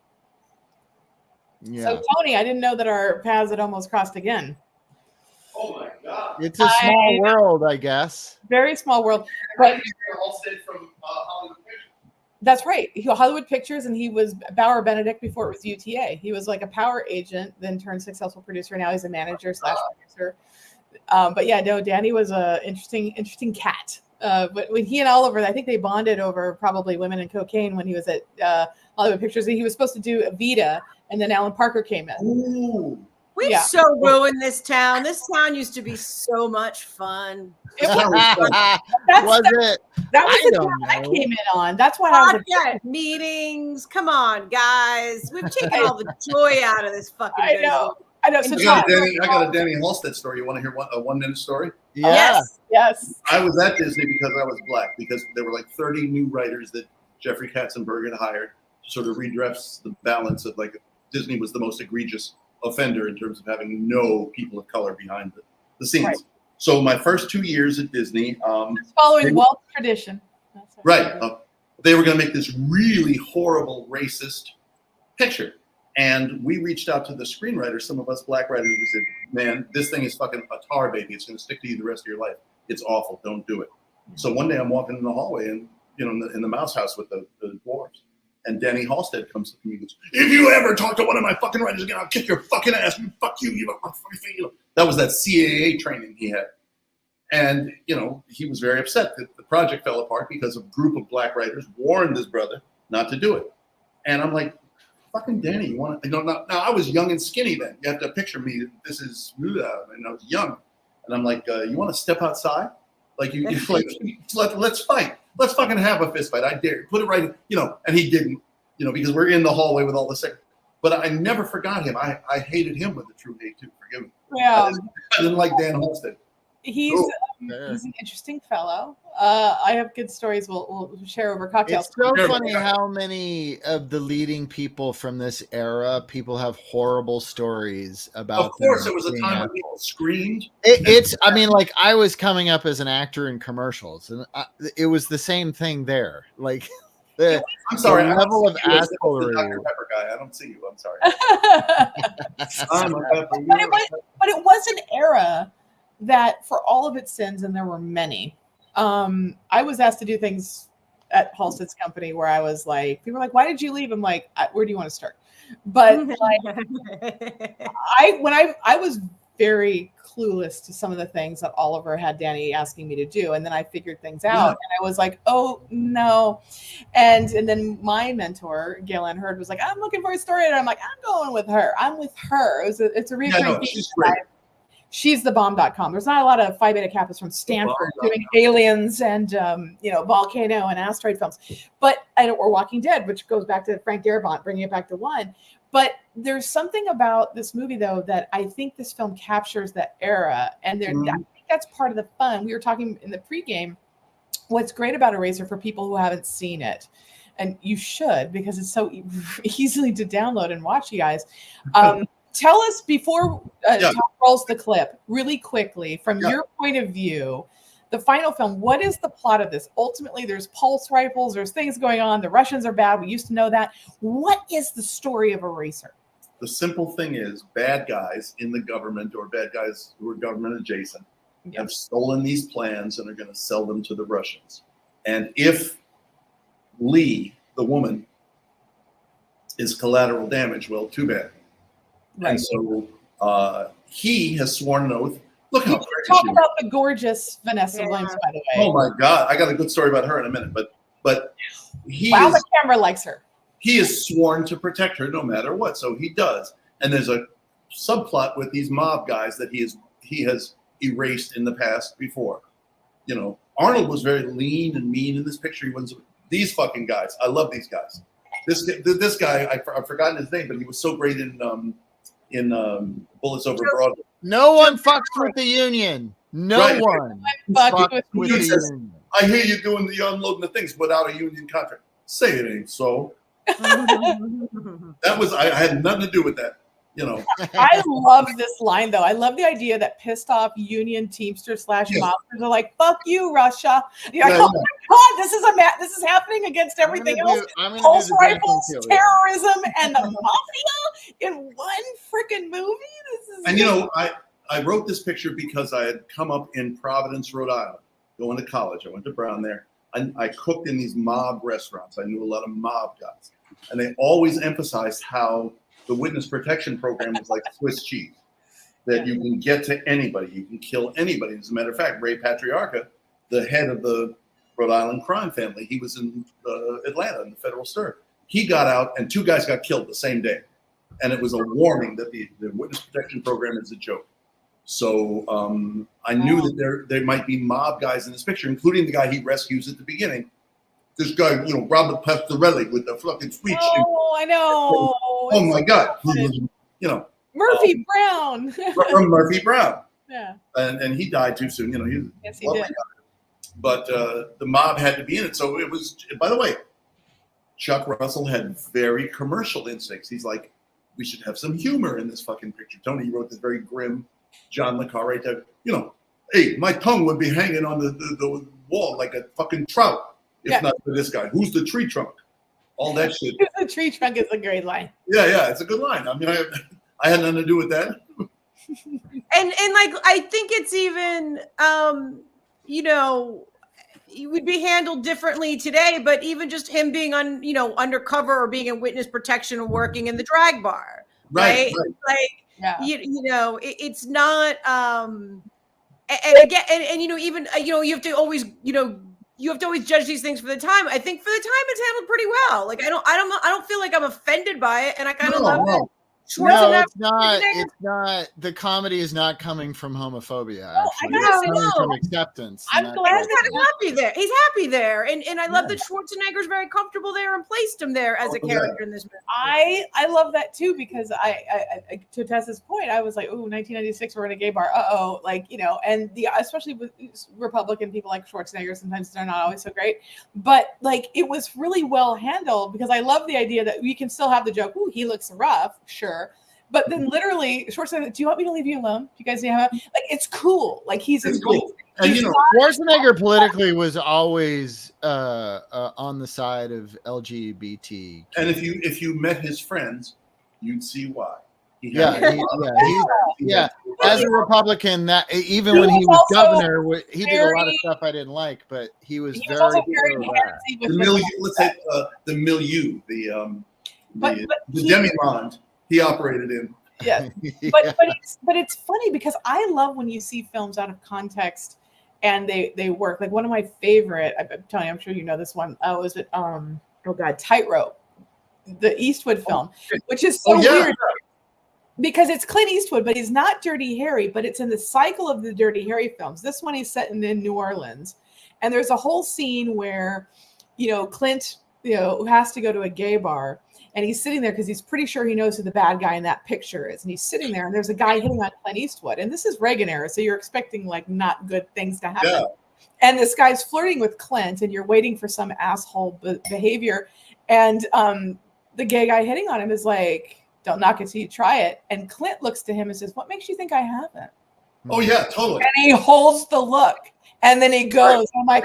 Yeah. So Tony, I didn't know that our paths had almost crossed again. Oh my God! It's a small world, I guess. Very small world, but Halstead from Hollywood Pictures. that's right. Hollywood Pictures, and he was Bauer Benedict before it was UTA. He was like a power agent, then turned successful producer. Now he's a manager / producer. But yeah, no, Danny was a interesting cat. But when he and Oliver, I think they bonded over probably women and cocaine when he was at Hollywood Pictures. He was supposed to do Evita, and then Alan Parker came in. Ooh. We've so ruined this town. This town used to be so much fun. It was, Was it? that was I the don't town I know. came in on. That's why I was Podcast meetings. Come on, guys. We've taken all the joy out of this fucking I know. I know. So I got, John, I got a Danny Halstead story. You want to hear a 1 minute story? Yeah. yes. I was at Disney because I was black, because there were like 30 new writers that Jeffrey Katzenberg had hired to sort of redress the balance of like Disney was the most egregious offender in terms of having no people of color behind the scenes. Right. So my first 2 years at Disney, Following Walt's tradition. That's right, they were going to make this really horrible racist picture. And we reached out to the screenwriters, some of us black writers, we said, man, this thing is fucking a tar baby. It's going to stick to you the rest of your life. It's awful. Don't do it. So one day I'm walking in the hallway and, you know, in the mouse house with the dwarves. And Danny Halstead comes to me and goes, if you ever talk to one of my fucking writers again, I'll kick your fucking ass. Fuck you. You know, that was that CAA training he had. And, you know, he was very upset that the project fell apart because a group of black writers warned his brother not to do it. And I'm like, fucking Danny, you want to, you know, now I was young and skinny then. You have to picture me. This is, and I was young. And I'm like, you want to step outside? Like, you like, let's fight. Let's fucking have a fist fight. I dare. Put it right, you know, and he didn't, you know, because we're in the hallway with all the sick. But I never forgot him. I hated him with a true hate too. Forgive me. Yeah. I didn't like Dan Halstead. He's an interesting fellow. I have good stories we'll share over cocktails. It's so funny how many of the leading people from this era, people have horrible stories about. Of course, there was a time when people screamed. It's, I mean, like I was coming up as an actor in commercials, and it was the same thing there. Like, I'm sorry, the level of assholery. Dr. Pepper guy. I don't see you. I'm sorry. But it was an era that, for all of its sins, and there were many, I was asked to do things at Halstead's company where I was like, people were like, why did you leave? I'm like, where do you want to start? But like, I was very clueless to some of the things that Oliver had Danny asking me to do. And then I figured things out and I was like, oh no. And then my mentor, Gail Ann Hurd, was like, I'm looking for a story. And I'm like, I'm going with her. I'm with her. It's a recurring theme. She's the bomb.com. There's not a lot of Phi Beta Kappas from Stanford doing aliens and, Volcano and asteroid films. Or Walking Dead, which goes back to Frank Darabont, bringing it back to one. But there's something about this movie, though, that I think this film captures that era. And I think that's part of the fun. We were talking in the pregame. What's great about Eraser for people who haven't seen it, and you should, because it's so easily to download and watch, you guys. Tell us before Tom rolls the clip really quickly from your point of view, the final film, what is the plot of this? Ultimately, there's pulse rifles, there's things going on. The Russians are bad. We used to know that. What is the story of Eraser? The simple thing is bad guys in the government or bad guys who are government adjacent have stolen these plans and are going to sell them to the Russians. And if Lee, the woman, is collateral damage, well, too bad. Right. And so he has sworn an oath. Look how pretty talk about the gorgeous Vanessa Williams, by the way. Oh my God, I got a good story about her in a minute. But the camera likes her. He is sworn to protect her no matter what, so he does. And there's a subplot with these mob guys that he has erased in the past before. You know, Arnold was very lean and mean in this picture. He was these fucking guys. I love these guys. This guy, I've forgotten his name, but he was so great in Bullets Over Broadway. No one fucks with the union. No one fucks with the union. I hear you doing the unloading the things without a union contract. Say it ain't so. That was I had nothing to do with that. You know, I love this line though. I love the idea that pissed off union teamsters / mobsters are like, "Fuck you, Russia." You're like, Yeah, oh my god, this is happening against everything else. Pulse rifles, terrorism, and the mafia in one freaking movie. This is and you know, I wrote this picture because I had come up in Providence, Rhode Island, going to college. I went to Brown there. I cooked in these mob restaurants. I knew a lot of mob guys, and they always emphasized how the witness protection program is like Swiss cheese, that you can get to anybody, you can kill anybody. As a matter of fact, Ray Patriarca, the head of the Rhode Island crime family, he was in Atlanta in the Federal Stir. He got out, and 2 guys got killed the same day, and it was a warning that the witness protection program is a joke. So I knew that there might be mob guys in this picture, including the guy he rescues at the beginning. This guy, you know, Robert Pastorelli with the fucking speech. Oh, I know. Oh my God. You know, Murphy Brown. from Murphy Brown. Yeah. And he died too soon. You know, he was Yes, he lovely did. guy. But the mob had to be in it. So it was, by the way, Chuck Russell had very commercial instincts. He's like, we should have some humor in this fucking picture. Tony wrote this very grim John le Carre type, you know, hey, my tongue would be hanging on the wall like a fucking trout if not for this guy. Who's the tree trunk? All that shit. The tree trunk is a great line. Yeah, it's a good line. I mean, I had nothing to do with that. And like I think it's even you know, it would be handled differently today, but even just him being on, you know, undercover or being in witness protection and working in the drag bar. Right. Like you know, it's not and again and you know, even you know, you have to always, you know, you have to always judge these things for the time. I think for the time it's handled pretty well. Like I don't feel like I'm offended by it, and I kind of love it. No, it's not. It's not. The comedy is not coming from homophobia. Actually, it's coming from acceptance. I'm glad he's happy there. He's happy there, and I love that Schwarzenegger's very comfortable there and placed him there as a character in this movie. I love that too, because I to Tessa's point, I was like, oh, 1996, we're in a gay bar. Like, you know, and especially with Republican people like Schwarzenegger, sometimes they're not always so great, but like it was really well handled, because I love the idea that we can still have the joke. Ooh, he looks rough, sure. But then literally, Schwarzenegger, do you want me to leave you alone? Do you guys have like, it's cool. Like he's cool. And you know, Schwarzenegger politically was always on the side of LGBT. And if you met his friends, you'd see why. As a Republican, that even when he was governor, he did a lot of stuff I didn't like, but he was very handsy with let's say the milieu, the demi-monde he operated in. Yeah, but it's funny because I love when you see films out of context and they work. Like one of my favorite, I'm telling you, I'm sure you know this one. Was it Tightrope, the Eastwood film, which is so weird because it's Clint Eastwood, but he's not Dirty Harry, but it's in the cycle of the Dirty Harry films. This one he's set in New Orleans, and there's a whole scene where, you know, Clint, you know, has to go to a gay bar. And he's sitting there because he's pretty sure he knows who the bad guy in that picture is. And he's sitting there, and there's a guy hitting on Clint Eastwood. And this is Reagan era, so you're expecting like not good things to happen. Yeah. And this guy's flirting with Clint, and you're waiting for some asshole behavior. And the gay guy hitting on him is like, "Don't knock it till you try it." And Clint looks to him and says, "What makes you think I haven't?" Oh yeah, totally. And he holds the look, and then he goes, "I'm like,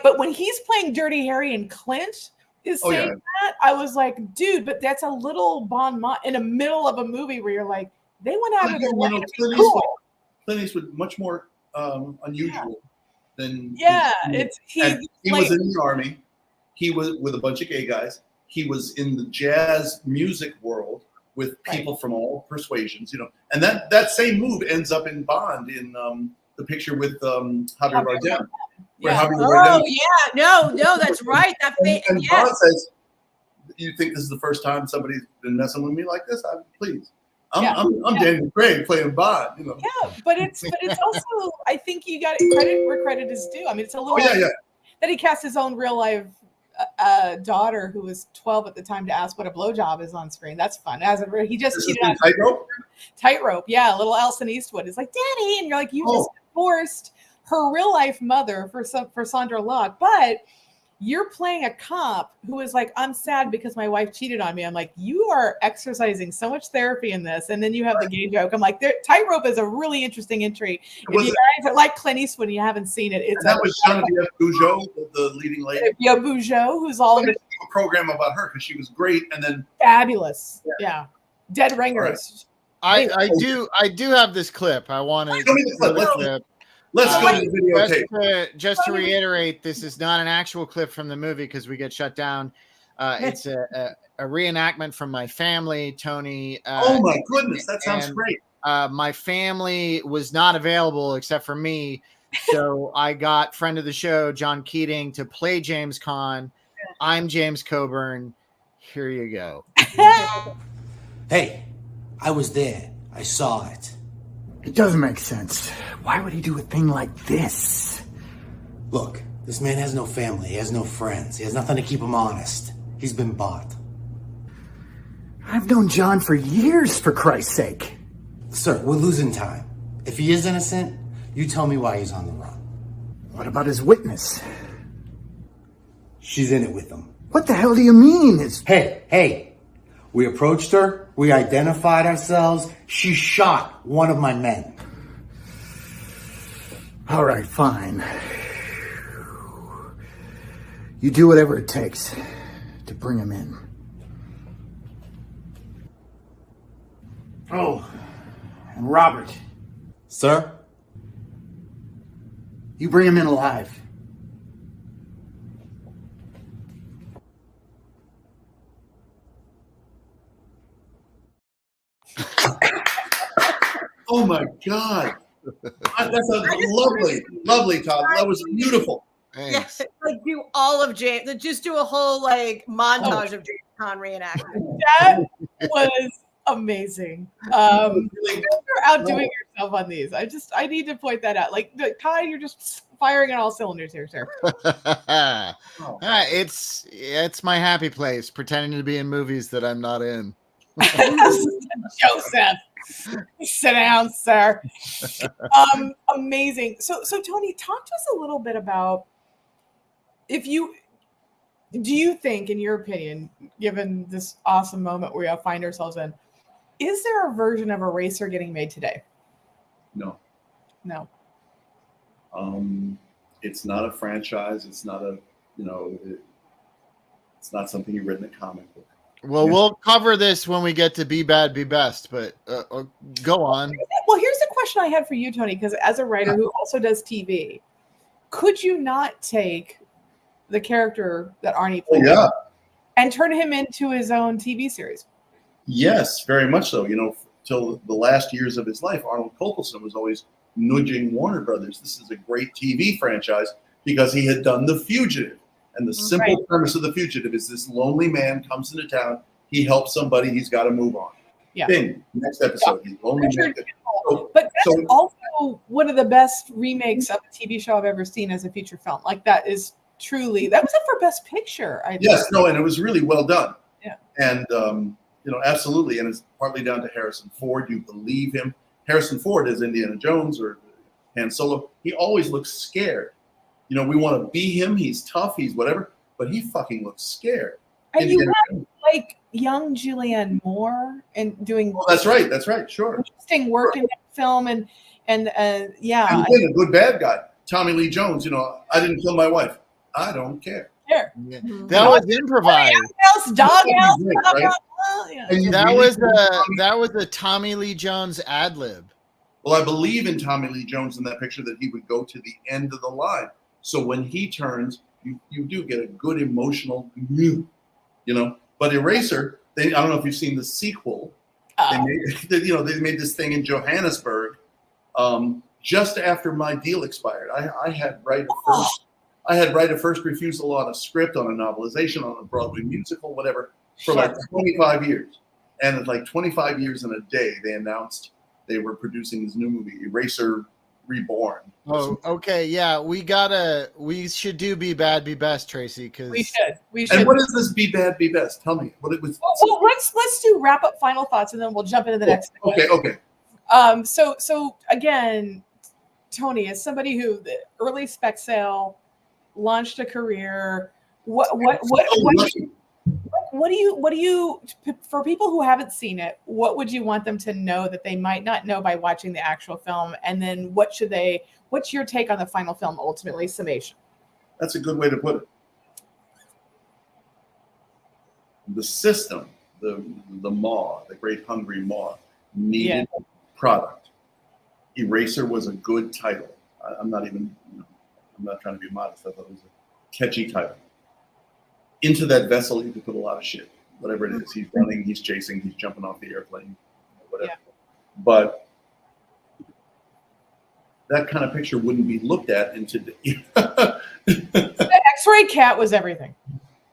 but when he's playing Dirty Harry and Clint is saying that, I was like, dude, but that's a little bon mot in the middle of a movie where you're like, they went out of their way to be cool. Clint Eastwood much more unusual than he was in the army. He was with a bunch of gay guys. He was in the jazz music world with people from all persuasions, you know. And that same move ends up in Bond in the picture with Javier Bardem. No, that's right. And Bond says, "You think this is the first time somebody's been messing with me like this? Please, I'm Daniel Craig playing Bond, you know." Yeah, but it's also, I think you got credit where credit is due. I mean, it's a little that he cast his own real life daughter who was 12 at the time to ask what a blowjob is on screen. That's fun. He just Tightrope. Yeah, little Elson Eastwood is like, "Daddy," and you're like, you just forced her real life mother for Sandra Locke, but you're playing a cop who is like, I'm sad because my wife cheated on me. I'm like, you are exercising so much therapy in this. And then you have the gay joke. I'm like, Tightrope is a really interesting entry. If you guys are like Clint Eastwood and you haven't seen it, it's that was Genevieve Bujold, the leading lady. Genevieve Bujold, who's all a program about her because she was great, and then fabulous. Yeah. Dead Ringers. I do have this clip. I want to show me the clip. Let's go to the videotape. Just to reiterate, this is not an actual clip from the movie because we get shut down. It's a reenactment from my family, Tony. Oh my goodness, that sounds great. My family was not available except for me, so I got friend of the show, John Keating, to play James Caan. I'm James Coburn. Here you go. Hey, I was there. I saw it. It doesn't make sense. Why would he do a thing like this? Look, this man has no family. He has no friends. He has nothing to keep him honest. He's been bought. I've known John for years, for Christ's sake. Sir, we're losing time. If he is innocent, you tell me why he's on the run. What about his witness? She's in it with him. What the hell do you mean? Hey. We approached her. We identified ourselves. She shot one of my men. All right, fine. You do whatever it takes to bring him in. Oh, and Robert. Sir? You bring him in alive. Oh my God. That's a lovely talk. That was beautiful. Thanks. Yeah, like do all of James, just do a whole like montage of James Caan reenactment. That was amazing. You're outdoing yourself on these. I need to point that out. Like Kai, you're just firing on all cylinders here, sir. It's my happy place, pretending to be in movies that I'm not in. Joseph, sit down, sir. Amazing. So Tony, talk to us a little bit about do you think, in your opinion, given this awesome moment we all find ourselves in, is there a version of Eraser getting made today? No. It's not a franchise. It's not it's not something you read in a comic book. Well, we'll cover this when we get to Be Bad, Be Best, but go on. Well, here's the question I had for you, Tony, because as a writer who also does TV, could you not take the character that Arnie played and turn him into his own TV series? Yes, very much so. Till the last years of his life, Arnold Kopelson was always nudging Warner Brothers. This is a great TV franchise because he had done The Fugitive. And the simple premise of The Fugitive is this lonely man comes into town. He helps somebody. He's got to move on. Yeah. Bing. Next episode. He's lonely man. But that's also one of the best remakes of a TV show I've ever seen as a feature film. Like that was up for Best Picture. I think. Yes. No. And it was really well done. Yeah. And absolutely. And it's partly down to Harrison Ford. You believe him. Harrison Ford as Indiana Jones or Han Solo. He always looks scared. We want to be him. He's tough. He's whatever. But he fucking looks scared. And you have like young Julianne Moore and doing. Oh, that's right. That's right. Sure. Interesting work in that film and yeah. And then a good bad guy. Tommy Lee Jones. I didn't kill my wife. I don't care. Yeah. That was improvised. Doghouse. Right? That was a Tommy Lee Jones ad lib. Well, I believe in Tommy Lee Jones in that picture that he would go to the end of the line. So when he turns, you do get a good emotional, But Eraser, I don't know if you've seen the sequel. They made this thing in Johannesburg just after my deal expired. I had right of first refusal on a script, on a novelization, on a Broadway musical, whatever, for like 25 years. And it's like 25 years and a day, they announced they were producing this new movie, Eraser Reborn. Oh, okay, yeah, we should do Be Bad, Be Best, Tracy, because we should. And what is this Be Bad, Be Best? Tell me what it was. Well, let's do wrap up final thoughts, and then we'll jump into the next. Okay. So again, Tony, as somebody who the early spec sale launched a career, What do you for people who haven't seen it, what would you want them to know that they might not know by watching the actual film? And then what's your take on the final film, ultimately, summation? That's a good way to put it. The system, the maw, the great hungry maw, needed product. Eraser was a good title. I'm not trying to be modest. I thought it was a catchy title. Into that vessel, you could put a lot of shit, whatever it is. He's running, he's chasing, he's jumping off the airplane, whatever. Yeah. But that kind of picture wouldn't be looked at in today. The X-ray cat was everything.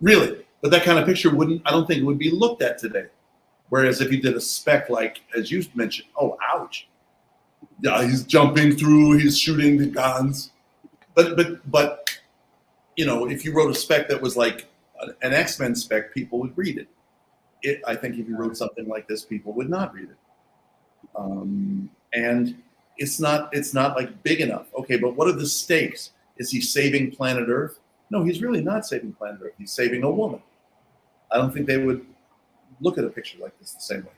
Really? But that kind of picture I don't think it would be looked at today. Whereas if you did a spec like, as you mentioned, oh, ouch. Yeah, he's jumping through, he's shooting the guns. But if you wrote a spec that was like an X-Men spec, people would read it. I think if you wrote something like this, people would not read it. And it's not like big enough. Okay, but what are the stakes? Is he saving planet Earth? No, he's really not saving planet Earth. He's saving a woman. I don't think they would look at a picture like this the same way.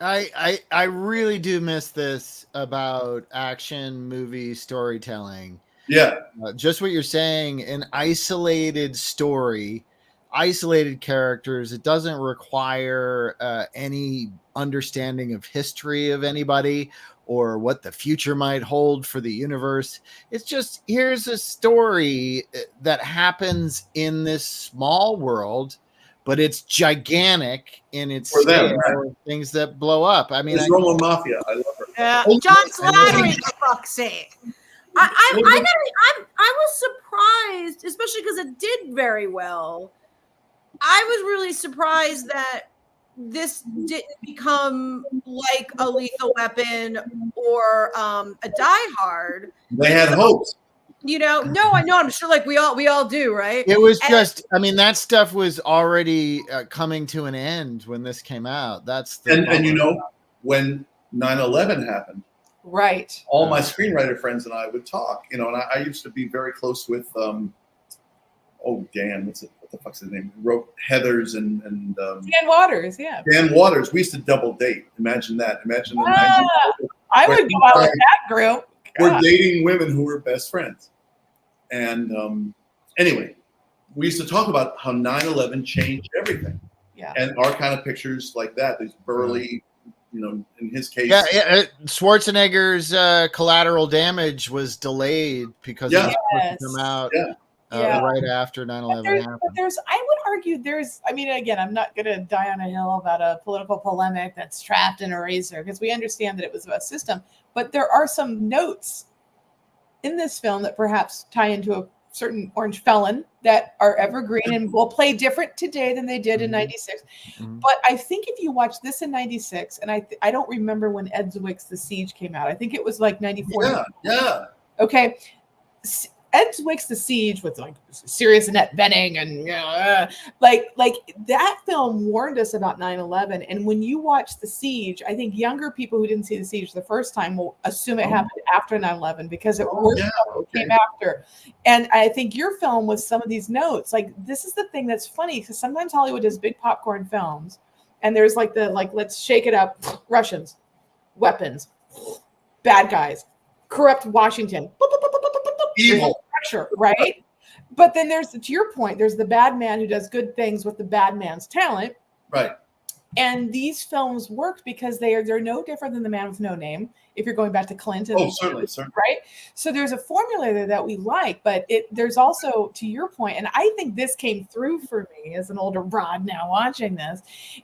I really do miss this about action movie storytelling. Yeah. Just what you're saying, an isolated story, isolated characters. It doesn't require any understanding of history of anybody or what the future might hold for the universe. It's just, here's a story that happens in this small world, but it's gigantic in its scale, right? Things that blow up. I mean, Roman Mafia. I love her. Yeah, John Slattery, for fuck's sake. I was surprised, especially because it did very well. I was really surprised that this didn't become like a Lethal Weapon or a Die Hard. They had hopes. No, I know. I'm sure, like we all do, right? It was that stuff was already coming to an end when this came out. That's and when 9/11 happened, right? All my screenwriter friends and I would talk. And I used to be very close with Dan. What the fuck's his name? He wrote Heathers and Dan Waters. Yeah, Dan Waters. We used to double date. Imagine that. Imagine the I would go out with that group. We're dating women who were best friends. And anyway, we used to talk about how 9/11 changed everything. Yeah. And our kind of pictures like that, these burly, in his case. Yeah, Schwarzenegger's Collateral Damage was delayed because it was supposed to come out right after 9/11 happened. But I would argue again, I'm not going to die on a hill about a political polemic that's trapped in Eraser because we understand that it was a system. But there are some notes in this film that perhaps tie into a certain orange felon that are evergreen and will play different today than they did in 96. Mm-hmm. But I think if you watch this in 96, and I don't remember when Ed Zwick's The Siege came out. I think it was like 94. Yeah. Okay. Ed Zwick's The Siege with like serious Annette Bening and like that film warned us about 9/11. And when you watch The Siege, I think younger people who didn't see The Siege the first time will assume it happened after 9/11 because it came after. And I think your film with some of these notes, like this is the thing that's funny because sometimes Hollywood does big popcorn films, and there's like let's shake it up, Russians, weapons, bad guys, corrupt Washington. Evil. Pressure, right? But then to your point, there's the bad man who does good things with the bad man's talent. Right. And these films worked because they're no different than The Man with No Name, if you're going back to Clinton. Certainly. Right? So there's a formula there that we like, but there's also, to your point, and I think this came through for me as an older broad now watching this,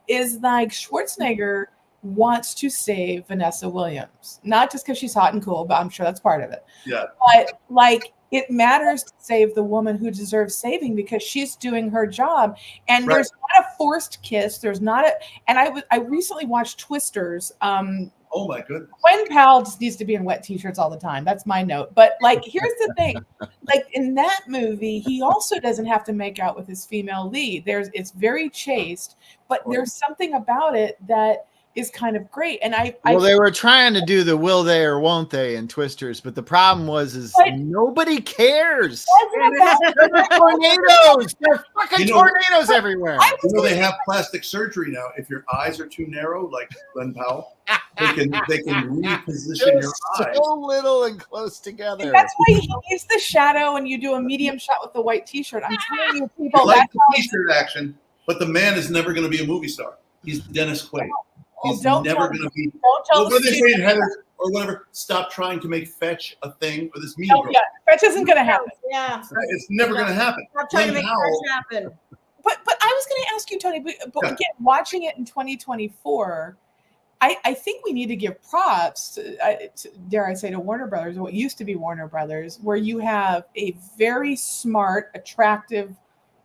is like Schwarzenegger wants to save Vanessa Williams, not just because she's hot and cool, but I'm sure that's part of it. Yeah. But like it matters to save the woman who deserves saving because she's doing her job. And there's not a forced kiss. There's not and I recently watched Twisters. Oh my goodness. Gwen Powell just needs to be in wet t-shirts all the time. That's my note. But like, here's the thing, like in that movie, he also doesn't have to make out with his female lead. It's very chaste, but there's something about it that is kind of great. And well, they were trying to do the will they or won't they in Twisters, but the problem is nobody cares. Tornadoes, there's fucking tornadoes everywhere. They have plastic surgery now. If your eyes are too narrow, like Glenn Powell, they can reposition your eyes. So little and close together. And that's why he needs the shadow, and you do a medium shot with the white T-shirt. I'm telling you, people, like the T-shirt action, but the man is never going to be a movie star. He's Dennis Quaid. He's never going to be. What do they say in Heather or whatever? Stop trying to make Fetch a thing or this mean girl. Yeah, Fetch isn't going to happen. Yeah, it's never going to happen. Stop trying to make Fetch happen. But I was going to ask you, Tony. But again, watching it in 2024, I think we need to give props to, dare I say, to Warner Brothers, what used to be Warner Brothers, where you have a very smart, attractive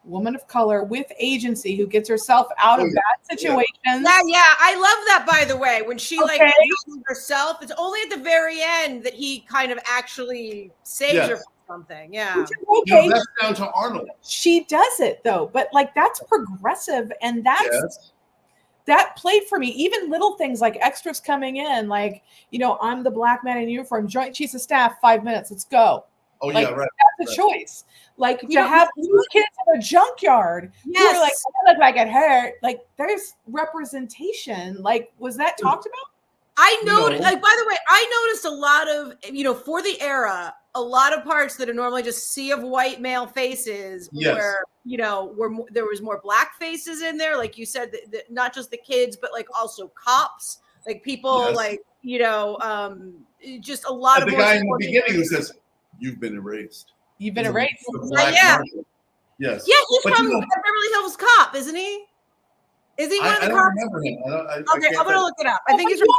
woman of color with agency who gets herself out of bad situations. Yeah, I love that, by the way. When she like herself, it's only at the very end that he kind of actually saves her from something. Yeah. Okay. That's down to Arnold. She does it though, but like that's progressive, and that played for me. Even little things like extras coming in, like, I'm the black man in uniform, Joint Chiefs of Staff, 5 minutes, let's go. Oh, like, yeah, right. That's a choice. Like to have two kids in a junkyard who are like, I look like it hurt. Like there's representation. Like, was that talked about? I noticed, like, by the way, I noticed a lot of, for the era, a lot of parts that are normally just sea of white male faces where, there was more black faces in there. Like you said, not just the kids, but like also cops, like people like, just a lot of the guy in the beginning who says, "You've been erased. You've been erased." Yes. Yeah, he's from Beverly Hills Cop, isn't he? Is he one of the cops? I don't remember him. Okay, I'm gonna look it up. I think he's from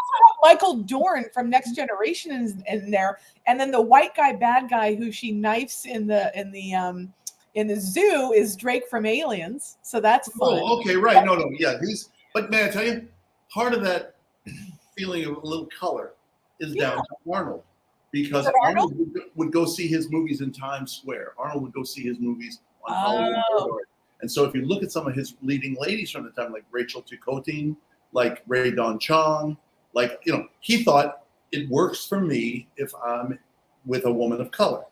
Michael Dorn from Next Generation in there, and then the white guy, bad guy, who she knifes in the zoo is Drake from Aliens. So that's fun. Oh, okay, right. No, yeah. But man, I tell you, part of that feeling of a little color is down to Arnold. Because Arnold would go see his movies in Times Square. Arnold would go see his movies on Hollywood Boulevard. And so if you look at some of his leading ladies from the time, like Rachel Ticotin, like Rae Dawn Chong, like, he thought it works for me if I'm with a woman of color.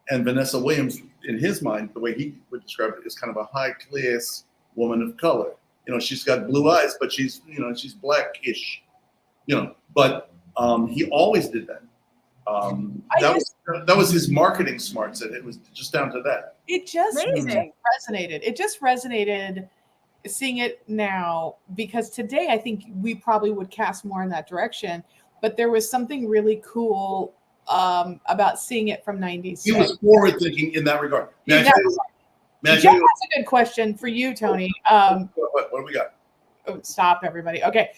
And Vanessa Williams, in his mind, the way he would describe it, is kind of a high-class woman of color. She's got blue eyes, but she's blackish. But he always did that. That was his marketing smarts. It was just down to that. It just resonated. It just resonated seeing it now, because today I think we probably would cast more in that direction. But there was something really cool about seeing it from 90s. He was forward thinking in that regard. Jeff has a good question for you, Tony. What do we got? Oh, stop, everybody. Okay.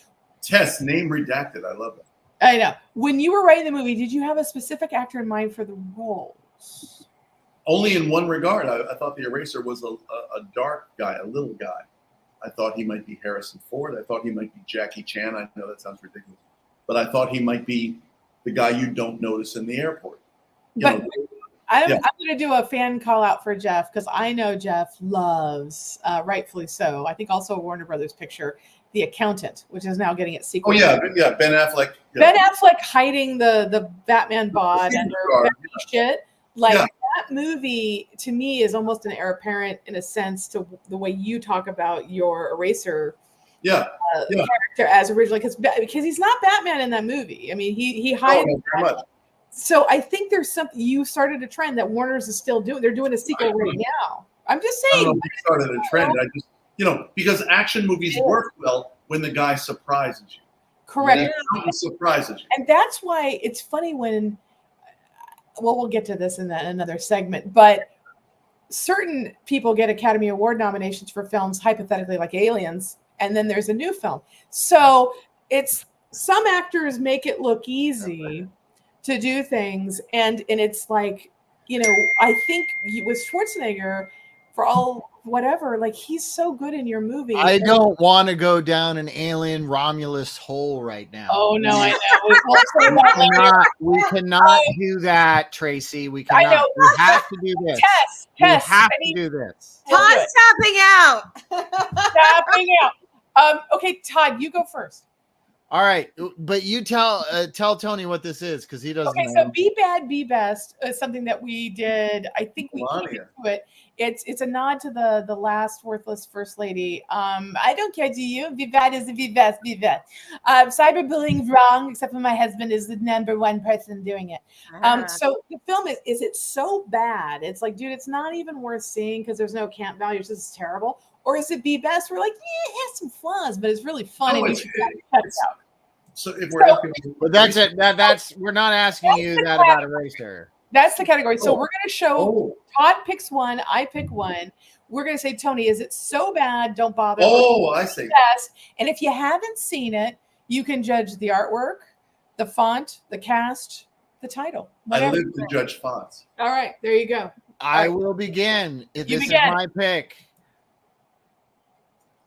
Tess, name redacted. I love it. I know. When you were writing the movie, did you have a specific actor in mind for the roles? Only in one regard. I thought the Eraser was a dark guy, a little guy. I thought he might be Harrison Ford. I thought he might be Jackie Chan. I know that sounds ridiculous. But I thought he might be the guy you don't notice in the airport. I'm going to do a fan call out for Jeff, because I know Jeff loves, rightfully so, I think also a Warner Brothers picture, The Accountant, which is now getting its sequel. Oh, yeah, Ben Affleck. Ben Affleck hiding the Batman bod under shit. That movie, to me, is almost an heir apparent in a sense to the way you talk about your Eraser character as originally, because he's not Batman in that movie. I mean, he hides. Very much. So I think there's something, you started a trend that Warner's is still doing. They're doing a sequel right now. I'm just saying. I don't know if we started a trend. I just, because action movies work well when the guy surprises you. Correct. Surprises you. And that's why it's funny when, we'll get to this in another segment, but certain people get Academy Award nominations for films, hypothetically like Aliens, and then there's a new film. So it's, some actors make it look easy to do things, and it's like, I think with Schwarzenegger, for all whatever, like, he's so good in your movie. I don't want to go down an alien Romulus hole right now. Oh no, I know. We cannot do that, Tracy. We cannot. I know. We have to do this. Tess, we have to do this. Todd's tapping out. Tapping out. Okay, Todd, you go first. All right, but you tell Tony what this is because he doesn't Okay, know. so Be Bad, Be Best is something that we did. I think we came Melania. into it. It's a nod to the last worthless first lady. I don't care, do you? Be bad is be best, be best. Cyberbullying's wrong, except for my husband is the number one person doing it. So the film is it so bad? It's like, dude, it's not even worth seeing because there's no camp value. It's just terrible. Or is it Be Best? We're like, yeah, it has some flaws, but it's really funny. No, We it's- should cut it out. So if we're asking, But that's it. That's we're not asking you that about Eraser. That's the category. So Oh. we're going to show oh, Todd picks one, I pick one. We're going to say, Tony, is it so bad? Don't bother. oh, I see. Yes. And if you haven't seen it, you can judge the artwork, the font, the cast, the title. I Whatever. live to judge fonts. All right, there you go. I will begin. If You this begin. is my pick.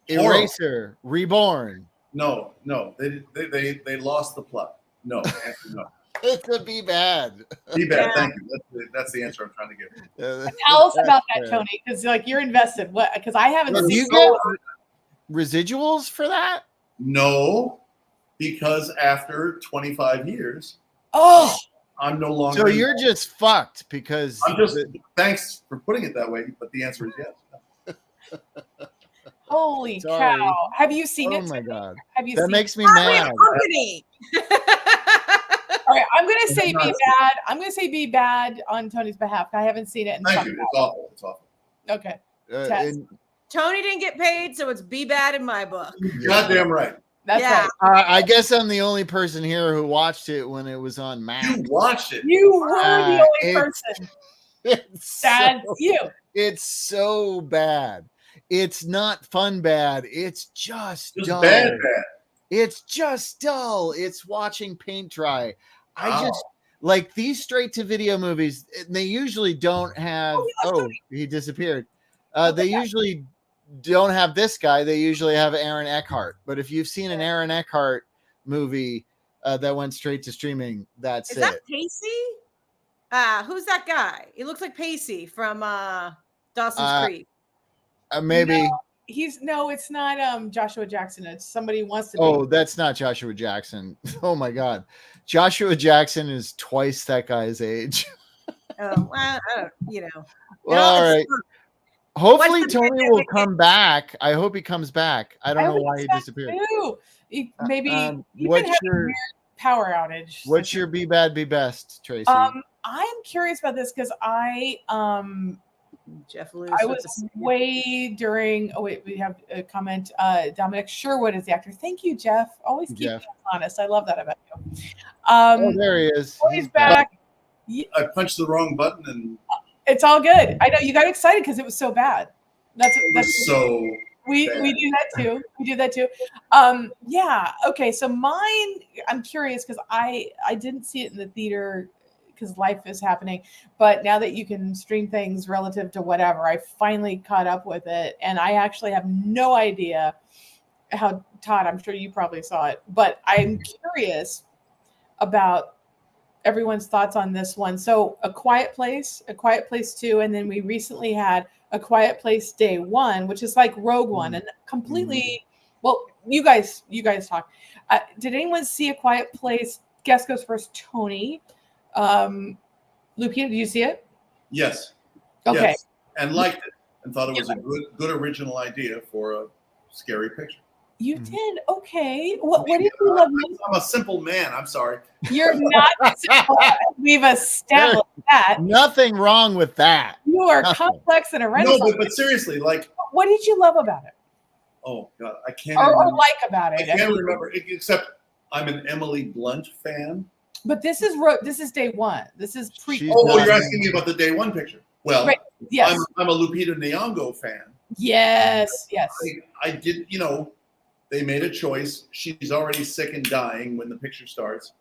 Horrible. Eraser, Reborn. No, they lost the plot. No, answer no. It's a Be Bad. Be bad. Yeah. Thank you. That's the answer I'm trying to give. Tell us about that, Tony, because like you're invested. What? Because I haven't Do seen. you get residuals for that? No, because after 25 years, Oh, I'm no longer. So you're just fucked because I'm just. Thanks for putting it that way, but the answer is yes. holy Sorry. cow! Have you seen oh it? my Tony? god, Have you that seen makes me We're mad. a company. All right, I'm gonna say I'm Be not- Bad. I'm gonna say Be Bad on Tony's behalf. I haven't seen it. And Thank you. It's awful. It's awful. Okay. Uh, Test. and, Tony didn't get paid, so it's Be Bad in my book. Goddamn right. That's Yeah. right. I guess I'm the only person here who watched it when it was on Max. You watched it. You were the only it's- person. It's That's so, you. it's so bad. It's not fun bad. It's just Just dull. bad. It's just dull. It's watching paint dry. I Wow. just like these straight to video movies. They usually don't have. Oh, he disappeared. They usually don't have this guy. They usually have Aaron Eckhart. But if you've seen an Aaron Eckhart movie that went straight to streaming, that's Is it. that Pacey? Who's that guy? He looks like Pacey from Dawson's Creek. Maybe. No, it's not Joshua Jackson. It's somebody who wants to be. Oh, that's not Joshua Jackson. Oh my God, Joshua Jackson is twice that guy's age. Oh, well, I don't, you know. Well, all right. It's- Hopefully What's the Tony will come back. I hope he comes back. I don't know hope why he's he back disappeared. too. Maybe you've what's been having your- a weird power outage. What's your Be Bad, Be Best, Tracy? I'm curious about this because I Jeff Lewis. I with was the- way during. Oh wait, we have a comment. Dominic Sherwood is the actor. Thank you, Jeff. Always keep Jeff. us honest. I love that about you. Oh, there he is. He's back. I punched the wrong button and It's all good. I know you got excited because it was so bad. That's it was so. we bad. do that too. We do that too. Yeah. Okay. So mine. I'm curious because I didn't see it in the theater because life is happening. But now that you can stream things relative to whatever, I finally caught up with it, and I actually have no idea how. Todd, I'm sure you probably saw it, but I'm curious about everyone's thoughts on this one. So A Quiet Place 2, and then we recently had A Quiet Place Day 1, which is like Rogue One and completely. Well, you guys talk. Did anyone see A Quiet Place? Guest goes first. Tony, Lupita, did you see it? Yes. Okay. Yes. And liked it and thought it was a good original idea for a scary picture. You did okay. What did you love? I'm a simple man. I'm sorry. You're not. We've established that Nothing wrong with that. you are Nothing. complex and a No, renaissance. but seriously, like, What did you love about it, oh God, I can't. or remember. like about I it? can't remember. Except I'm an Emily Blunt fan. But this is Day 1. This is pre. She's Oh, not- you're asking me about the day one picture. Well, Right. Yes. I'm a Lupita Nyong'o fan. Yes. I did, they made a choice. She's already sick and dying when the picture starts.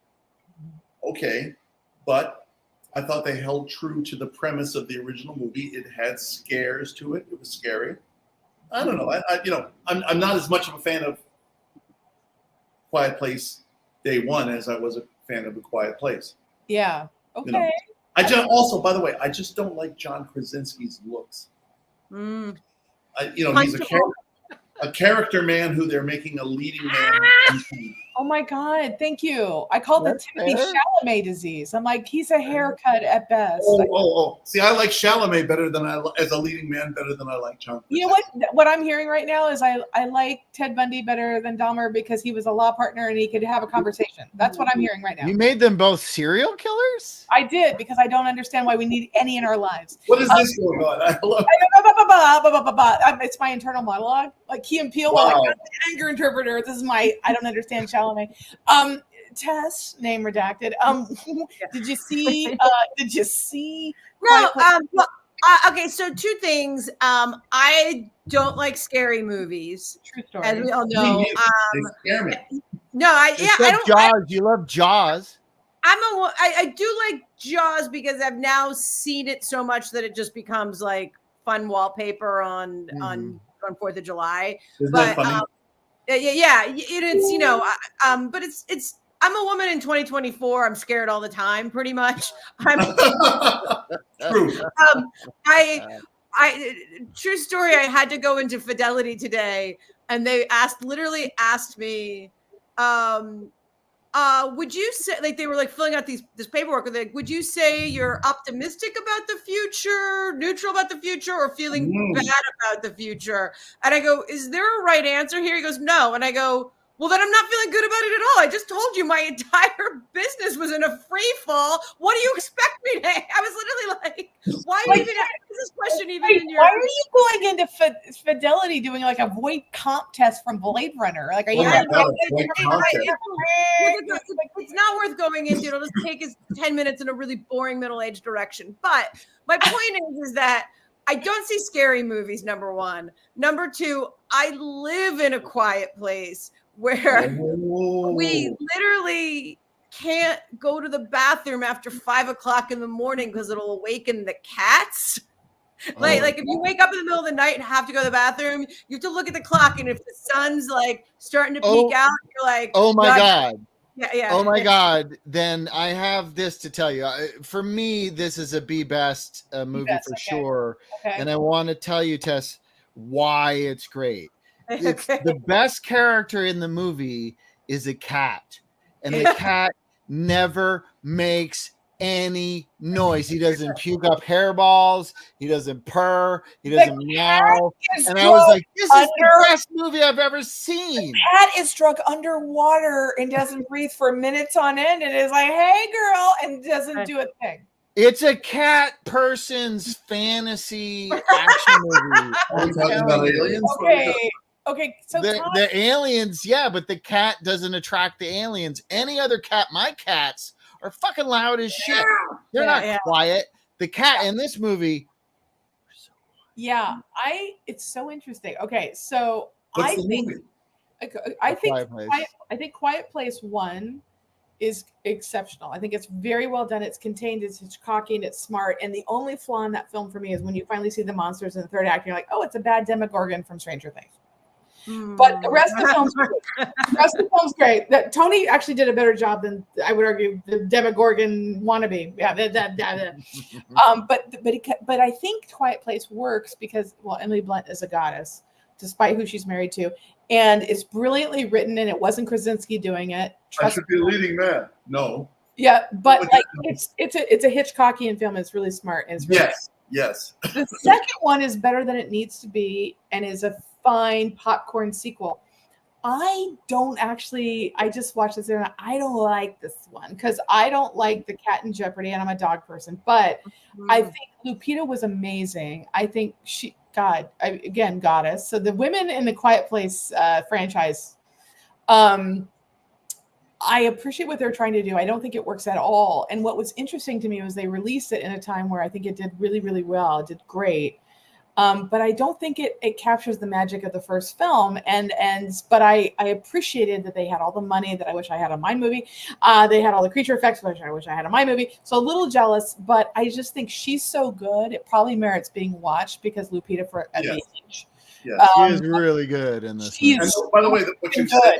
Okay, but I thought they held true to the premise of the original movie. It had scares to it. It was scary. I don't know. I'm not as much of a fan of Quiet Place Day 1 as I was a fan of A Quiet Place. Yeah. Okay. You know. I just also, by the way, I just don't like John Krasinski's looks. Mm. He's a character man who they're making a leading man. Oh my God, thank you. I called it That's Timothy fair. Chalamet disease. I'm like, he's a haircut at best. See, I like Chalamet better than as a leading man better than I like John. You know what? What I'm hearing right now is I like Ted Bundy better than Dahmer because he was a law partner and he could have a conversation. That's what I'm hearing right now. You made them both serial killers? I did because I don't understand why we need any in our lives. What is this going on? I love It's my internal monologue, like Key and Peele. Wow. Like, I'm an anger interpreter. This is my. I don't understand Chalamet. Tess, name redacted. Did you see? Did you see? No. Okay, so two things. I don't like scary movies, True story. as we all Me know. neither. They scare me. I Except don't. Jaws. You love Jaws. I do like Jaws because I've now seen it so much that it just becomes like fun wallpaper on 4th of July. Isn't But that funny? it's but it's I'm a woman in 2024. I'm scared all the time, pretty much. True. I true story. I had to go into Fidelity today, and they literally asked me, would you say, like, they were like filling out this paperwork, and like, would you say you're optimistic about the future, neutral about the future, or feeling bad about the future? And I go, is there a right answer here? He goes, no. And I go, well, then I'm not feeling good about it at all. I just told you my entire business was in a free fall. What do you expect me to? I was literally like, why are you even asking this question even in your? Why are you going into Fidelity doing like a void comp test from Blade Runner? Like, are you? Oh my God, a void comp test. It's not worth going into. It'll just take us 10 minutes in a really boring middle-aged direction. But my point is that I don't see scary movies, number one. Number two, I live in a quiet place where we literally can't go to the bathroom after 5 o'clock in the morning because it'll awaken the cats. Like if you wake up in the middle of the night and have to go to the bathroom, you have to look at the clock, and if the sun's like starting to peek out, you're like, oh my God. Yeah. Oh my God. Then I have this to tell you. For me, this is a B best movie for sure. Okay. And I want to tell you, Tess, why it's great. It's Okay. the best character in the movie is a cat, and the cat never makes any noise. He doesn't puke up hairballs. He doesn't purr. He doesn't meow. And I was like, this is the best movie I've ever seen. Cat is struck underwater and doesn't breathe for minutes on end, and is like, "Hey, girl," and doesn't do a thing. It's a cat person's fantasy action movie. Are we talking about aliens? Okay. So The aliens, yeah, but the cat doesn't attract the aliens. Any other cat, my cats are fucking loud as shit. They're not quiet. The cat in this movie. yeah, it's so interesting. Okay, so What's I the think movie? I think Quiet Place. I think Quiet Place 1 is exceptional. I think it's very well done. It's contained, it's Hitchcockian, it's smart. And the only flaw in that film for me is when you finally see the monsters in the third act, you're like, oh, it's a bad Demogorgon from Stranger Things. But the rest of the film's great. The rest of the film's great. That Tony actually did a better job than, I would argue, the Demogorgon wannabe. Yeah, but I think Quiet Place works because, well, Emily Blunt is a goddess, despite who she's married to, and it's brilliantly written. And it wasn't Krasinski doing it. I should be a leading man. No. Yeah, but like it's a Hitchcockian film. It's really smart. And it's really Yes. The second one is better than it needs to be, and is a fine popcorn sequel. I just watched this and I don't like this one because I don't like the Cat in Jeopardy, and I'm a dog person. But I think Lupita was amazing. I think again, goddess. So the women in the Quiet Place franchise, I appreciate what they're trying to do. I don't think it works at all. And what was interesting to me was they released it in a time where I think it did really, really well. It did great. But I don't think it captures the magic of the first film. But I appreciated that they had all the money that I wish I had on my movie. They had all the creature effects, which I wish I had on my movie. So a little jealous, but I just think she's so good. It probably merits being watched because Lupita at the age. Yes. She is really good in this. She's And by the way, what you good. said,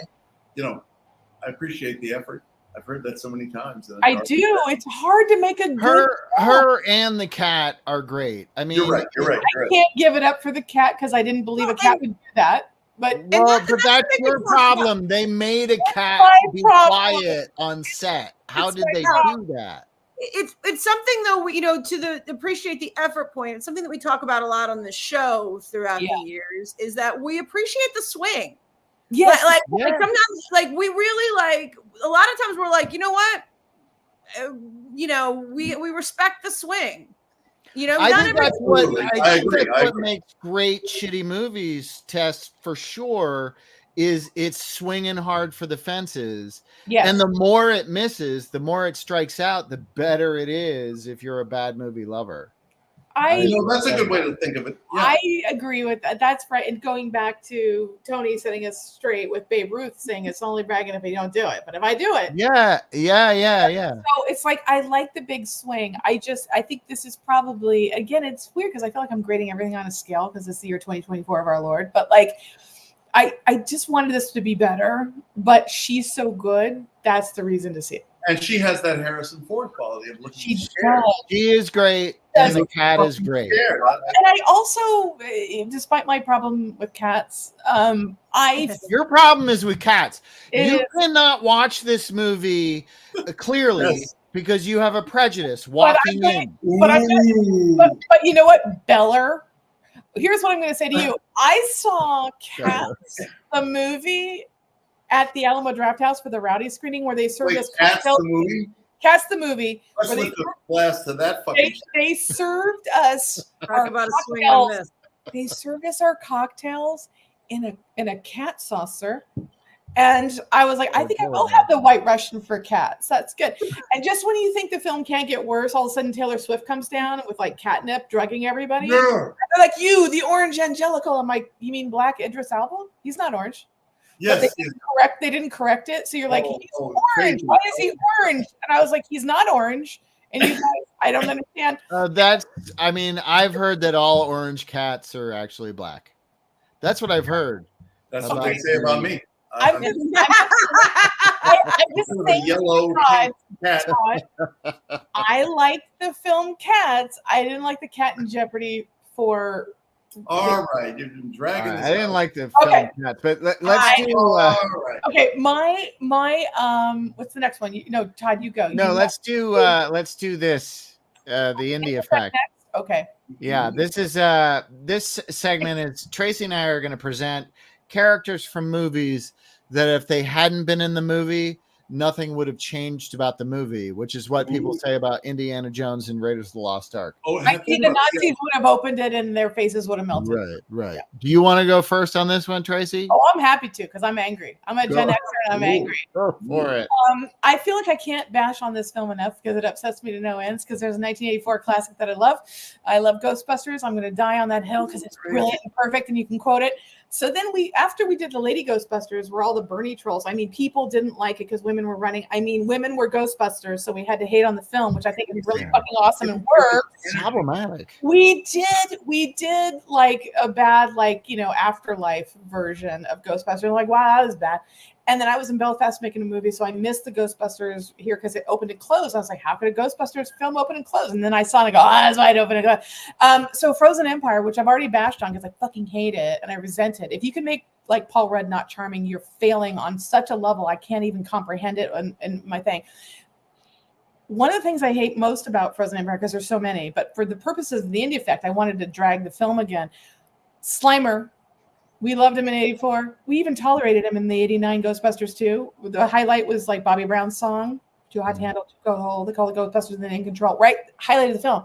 I appreciate the effort. I've heard that so many times. I do. It's hard to make a good her and the cat are great. I mean, You're right. I can't give it up for the cat because I didn't believe a cat would do that. But Well, that's but the that's thing your we talked about. problem. They made a cat my be problem. quiet on set. How It's did my they problem. do that? It's something though, to the appreciate the effort point. It's something that we talk about a lot on the show throughout the years, is that we appreciate the swing. Yes. Like Yeah. sometimes, like we really like, a lot of times we're like, you know what, we respect the swing. I Not think that's what Absolutely. I I think agree. that's I what agree. makes great shitty movies. Test for sure is it's swinging hard for the fences, Yes. and the more it misses, the more it strikes out, the better it is. If you're a bad movie lover, That's a good way to think of it. Yeah. I agree with that. That's right. And going back to Tony setting us straight with Babe Ruth saying it's only bragging if you don't do it, but if I do it, yeah. So it's like I like the big swing. I think this is probably, again, it's weird because I feel like I'm grading everything on a scale because it's the year 2024 of our Lord. But like I just wanted this to be better, but she's so good. That's the reason to see it. And she has that Harrison Ford quality of looking She scared. does. She is great, and the cat is great. Scared. And I also, despite my problem with cats, Your problem is with cats. It You is. cannot watch this movie clearly Yes. because you have a prejudice walking in. But but you know what, Beller? Here's what I'm going to say to you. I saw Cats, the movie, at the Alamo Drafthouse for the Rowdy screening where they served Wait, us Cats cocktails. the movie? Cats the movie. Let's Where lift a glass to that fucking shit. they served us talk our about a swing and a cocktails. miss. They served us our cocktails in a cat saucer. And I was like, I think I will have the White Russian for cats. That's good. And just when you think the film can't get worse, all of a sudden Taylor Swift comes down with like catnip, drugging everybody. Yeah. They're like, the orange Angelical. I'm like, you mean Black Idris Elba? He's not orange. But Yes. they didn't correct it. So you're like, he's orange. crazy. Why is he orange? And I was like, he's not orange. And you guys, I don't understand. I've heard that all orange cats are actually black. That's what I've heard. That's what they say about me. I'm just a saying, yellow Todd, cat. I like the film Cats. I didn't like the Cat in Jeopardy for. All right, you've been dragging this I didn't out. like the Okay. film cats, but let's I- do. All right. Okay, my what's the next one? Todd, you go. Let's do this. The indie effect. Okay. Yeah, this is this segment is Tracy and I are going to present characters from movies that if they hadn't been in the movie, nothing would have changed about the movie, which is what people say about Indiana Jones and Raiders of the Lost Ark. Oh, I think the Nazis would have opened it and their faces would have melted. Right. Yeah. Do you want to go first on this one, Tracy? Oh, I'm happy to because I'm angry. I'm a Gen Xer and I'm angry. Go for it. I feel like I can't bash on this film enough because it upsets me to no ends because there's a 1984 classic that I love. I love Ghostbusters. I'm going to die on that hill because it's brilliant and perfect and you can quote it. So then after we did the Lady Ghostbusters, where all the Bernie trolls, people didn't like it because women were running. Women were Ghostbusters, so we had to hate on the film, which I think is really fucking awesome and worked. It's problematic. We did like a bad, afterlife version of Ghostbusters. Like, wow, that was bad. And then I was in Belfast making a movie, so I missed the Ghostbusters here because it opened and closed. I was like, how could a Ghostbusters film open and close? And then I saw it and I go, it's wide open and close. So Frozen Empire, which I've already bashed on because I fucking hate it and I resent it. If you can make like Paul Rudd not charming, you're failing on such a level I can't even comprehend it in my thing. One of the things I hate most about Frozen Empire, because there's so many, but for the purposes of the indie effect, I wanted to drag the film again. Slimer. We loved him in 84. We even tolerated him in the 89 Ghostbusters too. The highlight was like Bobby Brown's song, Too Hot to Handle, Too Cold to Hold. They call the Ghostbusters and then In Control, right? Highlighted the film.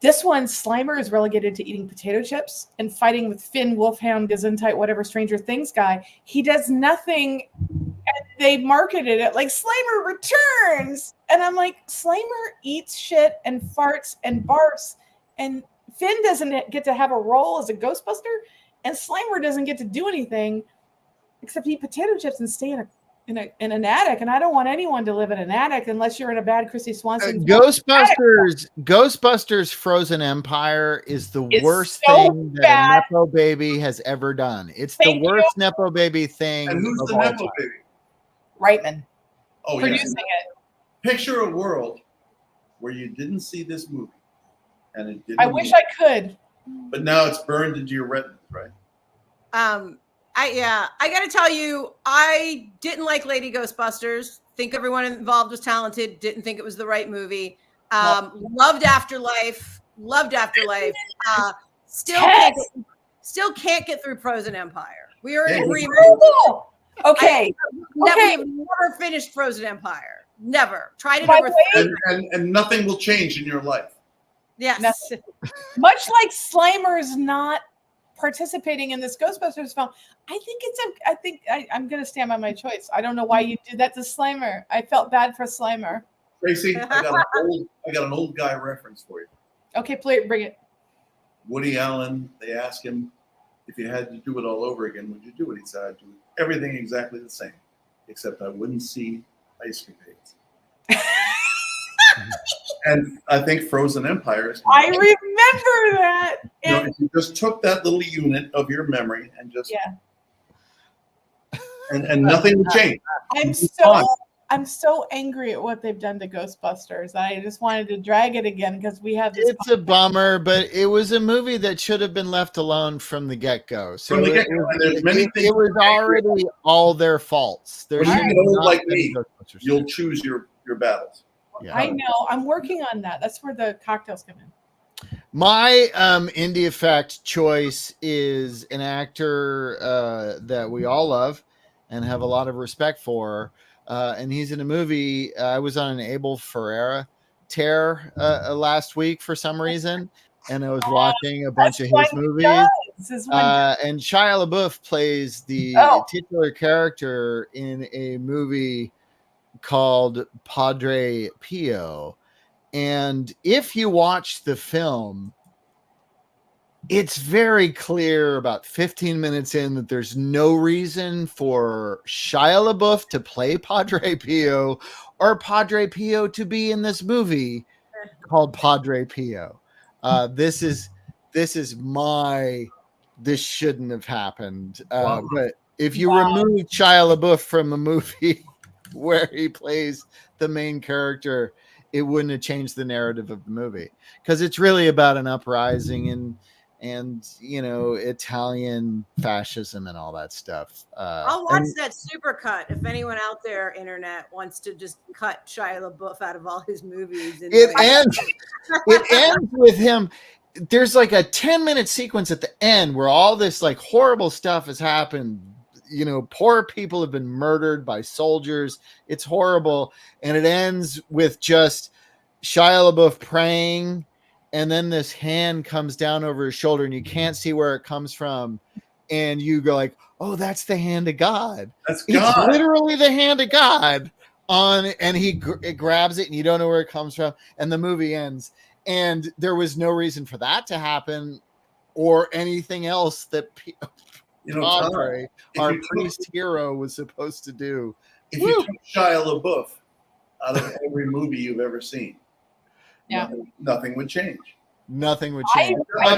This one, Slimer is relegated to eating potato chips and fighting with Finn, Wolfhound, Gesundheit, whatever Stranger Things guy. He does nothing, and they marketed it like Slimer returns. And I'm like, Slimer eats shit and farts and barfs, and Finn doesn't get to have a role as a Ghostbuster. And Slimer doesn't get to do anything except eat potato chips and stay in an attic. And I don't want anyone to live in an attic unless you're in a bad Christy Swanson. Ghostbusters Frozen Empire is the worst thing that a Nepo baby has ever done. It's the worst Nepo baby thing. And who's the Nepo baby? Reitman. Oh, producing it. Picture a world where you didn't see this movie. And it didn't. I wish I could. But now it's burned into your retinas, right? I got to tell you, I didn't like Lady Ghostbusters. Think everyone involved was talented. Didn't think it was the right movie. Loved Afterlife. Still can't get through Frozen Empire. We are in agreement. Okay. We've never finished Frozen Empire. Never. Tried it By over the way, and nothing will change in your life. Yes. much like Slimer's not participating in this Ghostbusters film, I'm going to stand by my choice. I don't know why you did that to Slimer. I felt bad for Slimer. Tracy, I got an old guy reference for you. Okay, please bring it. Woody Allen, they asked him, if you had to do it all over again, would you do it? He said, I'd do everything exactly the same, except I wouldn't see ice capades. And I think Frozen Empire is. I remember that. If you just took that little unit of your memory and just. Yeah. And nothing would change. I'm so angry at what they've done to Ghostbusters. I just wanted to drag it again because we have this. It's a bummer, but it was a movie that should have been left alone from the get-go. So from the get-go, and there's many things. It was already all their faults. When you get old like me, you'll choose your battles. Yeah. I know. I'm working on that. That's where the cocktails come in. My indie effect choice is an actor that we all love and have a lot of respect for. And he's in a movie. I was on an Abel Ferrara tear last week for some reason, and I was watching a bunch of his movies. And Shia LaBeouf plays the titular character in a movie called Padre Pio. And if you watch the film, it's very clear about 15 minutes in that there's no reason for Shia LaBeouf to play Padre Pio or Padre Pio to be in this movie called Padre Pio. This shouldn't have happened. But if you remove Shia LaBeouf from a movie where he plays the main character, it wouldn't have changed the narrative of the movie, because it's really about an uprising and Italian fascism and all that stuff. I'll watch that supercut if anyone out there, internet, wants to just cut Shia LaBeouf out of all his movies. It ends with him. There's like a 10-minute sequence at the end where all this like horrible stuff has happened. Poor people have been murdered by soldiers. It's horrible. And it ends with just Shia LaBeouf praying. And then this hand comes down over his shoulder and you can't see where it comes from. And you go like, oh, that's the hand of God. That's God. It's literally the hand of God and he grabs it and you don't know where it comes from. And the movie ends. And there was no reason for that to happen or anything else that Padre, our priest hero, was supposed to do. If you took Shia LaBeouf out of every movie you've ever seen, nothing would change. Nothing would change. By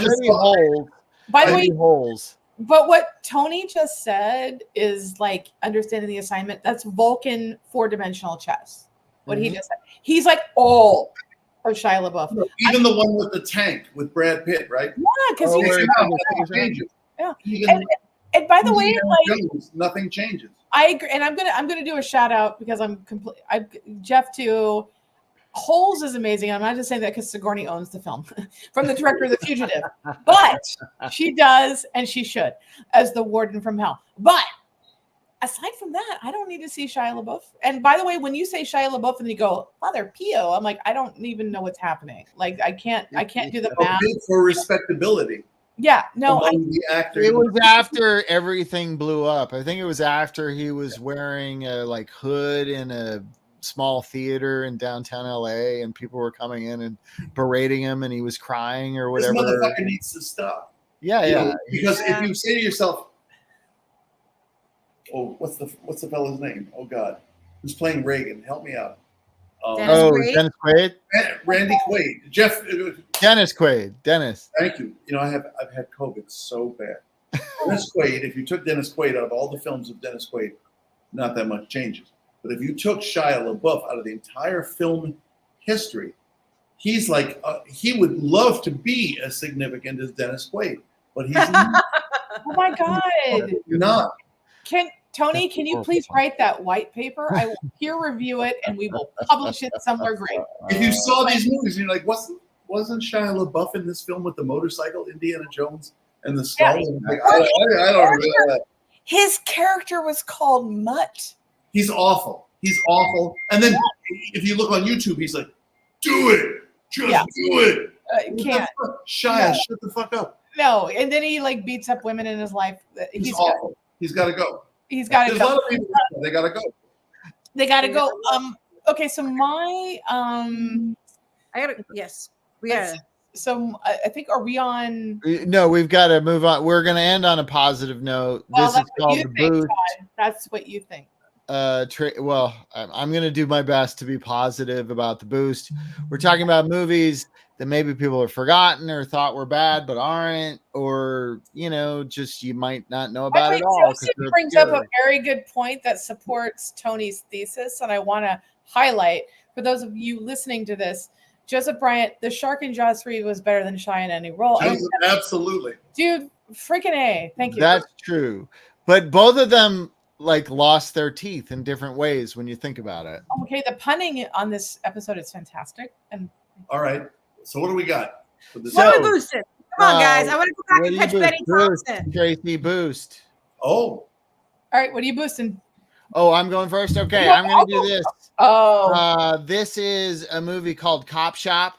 the way, holes. But what Tony just said is like understanding the assignment. That's Vulcan 4-dimensional chess. What he just said. He's like all of Shia LaBeouf. Even the one with the tank with Brad Pitt, right? Yeah, because nothing changes. Yeah. And by the way, nothing changes. I agree, and I'm gonna do a shout out because Jeff too. Holes is amazing. I'm not just saying that because Sigourney owns the film from the director of The Fugitive, but she does and she should as the warden from hell. But aside from that, I don't need to see Shia LaBeouf. And by the way, when you say Shia LaBeouf and you go Father Pio, I'm like, I don't even know what's happening. Like I can't do the math for respectability. Yeah, no. It was after everything blew up. I think it was after he was wearing a like hood in a small theater in downtown LA and people were coming in and berating him and he was crying or whatever. This motherfucker needs to stop. Yeah. Because if you say to yourself, oh, what's the fella's name? Oh God. Who's playing Reagan? Help me out. Dennis Quaid? Randy Quaid. Jeff. Dennis Quaid. Dennis. Thank you. I've had COVID so bad. Dennis Quaid, if you took Dennis Quaid out of all the films of Dennis Quaid, not that much changes. But if you took Shia LaBeouf out of the entire film history, he's like, he would love to be as significant as Dennis Quaid, but he's not. Oh my God. You're not. Tony, can you please write that white paper? I will peer review it and we will publish it somewhere great. If you saw these movies, you're like, wasn't Shia LaBeouf in this film with the motorcycle, Indiana Jones and the skull? Yeah. Like, I don't remember that. His character was called Mutt. He's awful. He's awful. And then if you look on YouTube, he's like, do it. Just do it. Can't. Shia, shut the fuck up. No, and then he like beats up women in his life. He's awful. He's got to go. He's got to There's go. a lot of people, they got to go. They got to go. Okay, so my We gotta. So I think, are we on? No, we've got to move on. We're going to end on a positive note. Well, This is called The Boost. Todd. That's what you think. Well, I'm going to do my best to be positive about The Boost. We're talking about movies that maybe people have forgotten or thought were bad but aren't, or just you might not know about it all. Joseph brings up a very good point that supports Tony's thesis, and I want to highlight for those of you listening to this, Joseph Bryant, The Shark in Jaws 3 was better than Shia in any role. Absolutely, dude, freaking A. Thank you. That's true, but both of them lost their teeth in different ways when you think about it. Okay, the punning on this episode is fantastic. And all right, so what do we got? What are we boosting? Come on, guys. I want to go back and catch Betty Thompson. Tracy Boost. Oh. All right, what are you boosting? Oh, I'm going first. Okay, I'm going to do this. This is a movie called Cop Shop.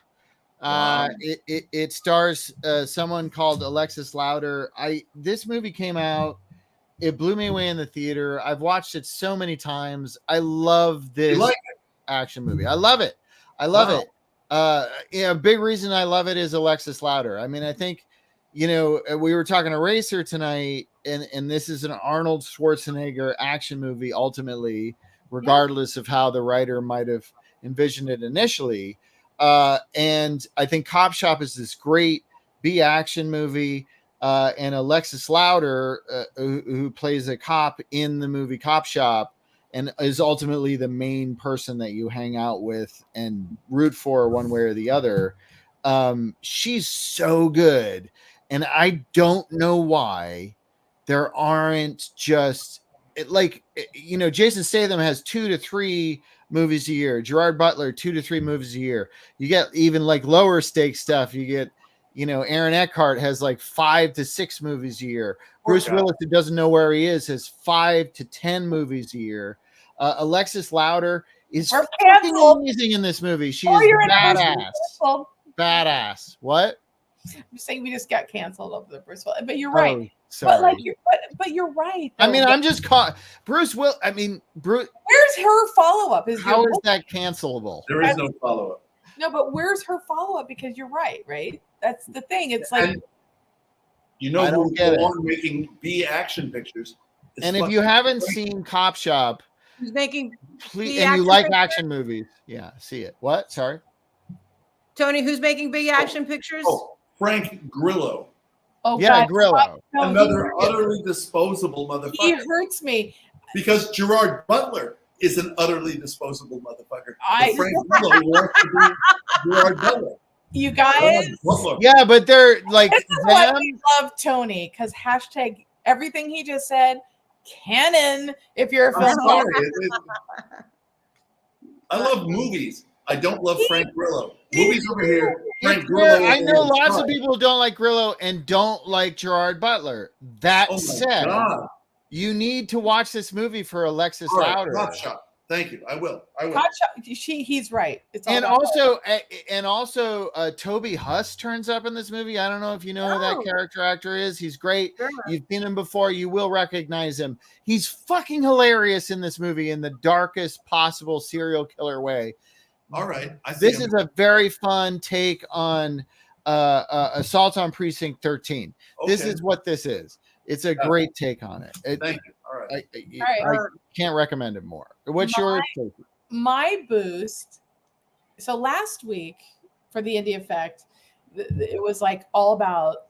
It stars someone called Alexis Louder. This movie came out. It blew me away in the theater. I've watched it so many times. I love this action movie. I love it. I love it. A big reason I love it is Alexis Louder. I mean, I think, we were talking Eraser tonight, and this is an Arnold Schwarzenegger action movie, ultimately, regardless of how the writer might have envisioned it initially. And I think Cop Shop is this great B action movie. And Alexis Louder, who plays a cop in the movie Cop Shop and is ultimately the main person that you hang out with and root for one way or the other. She's so good. And I don't know why there aren't just Jason Statham has 2 to 3 movies a year. Gerard Butler, 2 to 3 movies a year. You get even lower stake stuff. You get, Aaron Eckhart has 5 to 6 movies a year. Bruce Willis, who doesn't know where he is, has 5 to 10 movies a year. Alexis Louder is fucking amazing in this movie. She is badass. Badass. What? I'm saying we just got canceled over the Bruce Willis, but you're right. Oh, sorry. But you're right. Though. I mean, I'm just caught. Bruce. Where's her follow up? How is that cancelable? There is no follow up. No, but where's her follow up? Because you're right. That's the thing. It's who's making B action pictures. And if you haven't seen Cop Shop, who's making please, and you like action movies, see it. What? Sorry, Tony. Who's making big action pictures? Frank Grillo. Oh, yeah, God. Grillo. Another utterly disposable motherfucker. He hurts me. Because Gerard Butler is an utterly disposable motherfucker. Frank Grillo wants to be Gerard Butler. You guys, yeah, but they're this is why we love Tony, because hashtag everything he just said, canon. If you're a film sorry. I love movies. I don't love Frank Grillo. Movies over here. Frank Grillo. I know lots of people who don't like Grillo and don't like Gerard Butler. That said, you need to watch this movie for Alexis Louder. Cop Shop. Thank you. I will. Cop Shop. He's right. It's all also Toby Huss turns up in this movie. I don't know if you know who that character actor is. He's great. Sure. You've seen him before. You will recognize him. He's fucking hilarious in this movie in the darkest possible serial killer way. All right. This is a very fun take on Assault on Precinct 13. Okay. This is what this is. It's a great take on it. Thank you. All right. I can't recommend it more. What's yours? My boost. So last week for the Indie Effect, it was all about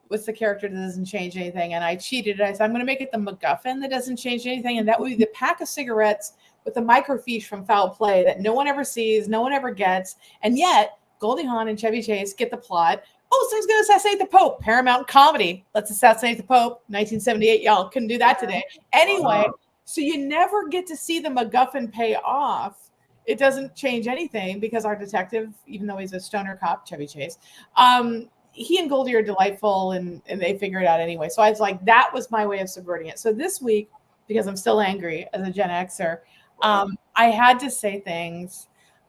what's the character that doesn't change anything. And I cheated. I said, I'm going to make it the MacGuffin that doesn't change anything. And that would be the pack of cigarettes with the microfiche from Foul Play that no one ever sees, no one ever gets. And yet Goldie Hawn and Chevy Chase get the plot. oh, someone's going to assassinate the Pope. Paramount Comedy, let's assassinate the Pope. 1978, y'all couldn't do that today. Anyway, so you never get to see the MacGuffin pay off. It doesn't change anything because our detective, even though he's a stoner cop, Chevy Chase, he and Goldie are delightful and they figure it out anyway. So I was like, that was my way of subverting it. So this week, because I'm still angry as a Gen Xer, I had to say things.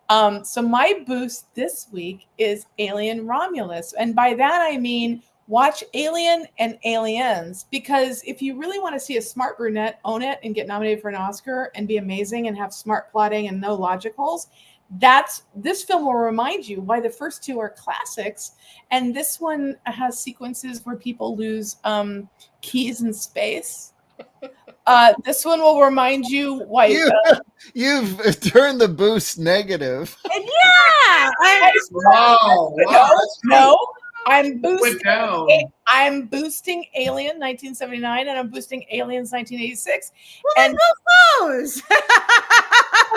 So my boost this week is Alien Romulus. And by that, I mean, watch Alien and Aliens, because if you really want to see a smart brunette own it and get nominated for an Oscar and be amazing and have smart plotting and no logic holes, this film will remind you why the first two are classics. And this one has sequences where people lose keys in space. This one will remind you why you've turned the boost negative. And yeah, I'm boosting Alien 1979 and I'm boosting Aliens 1986. Well, and those.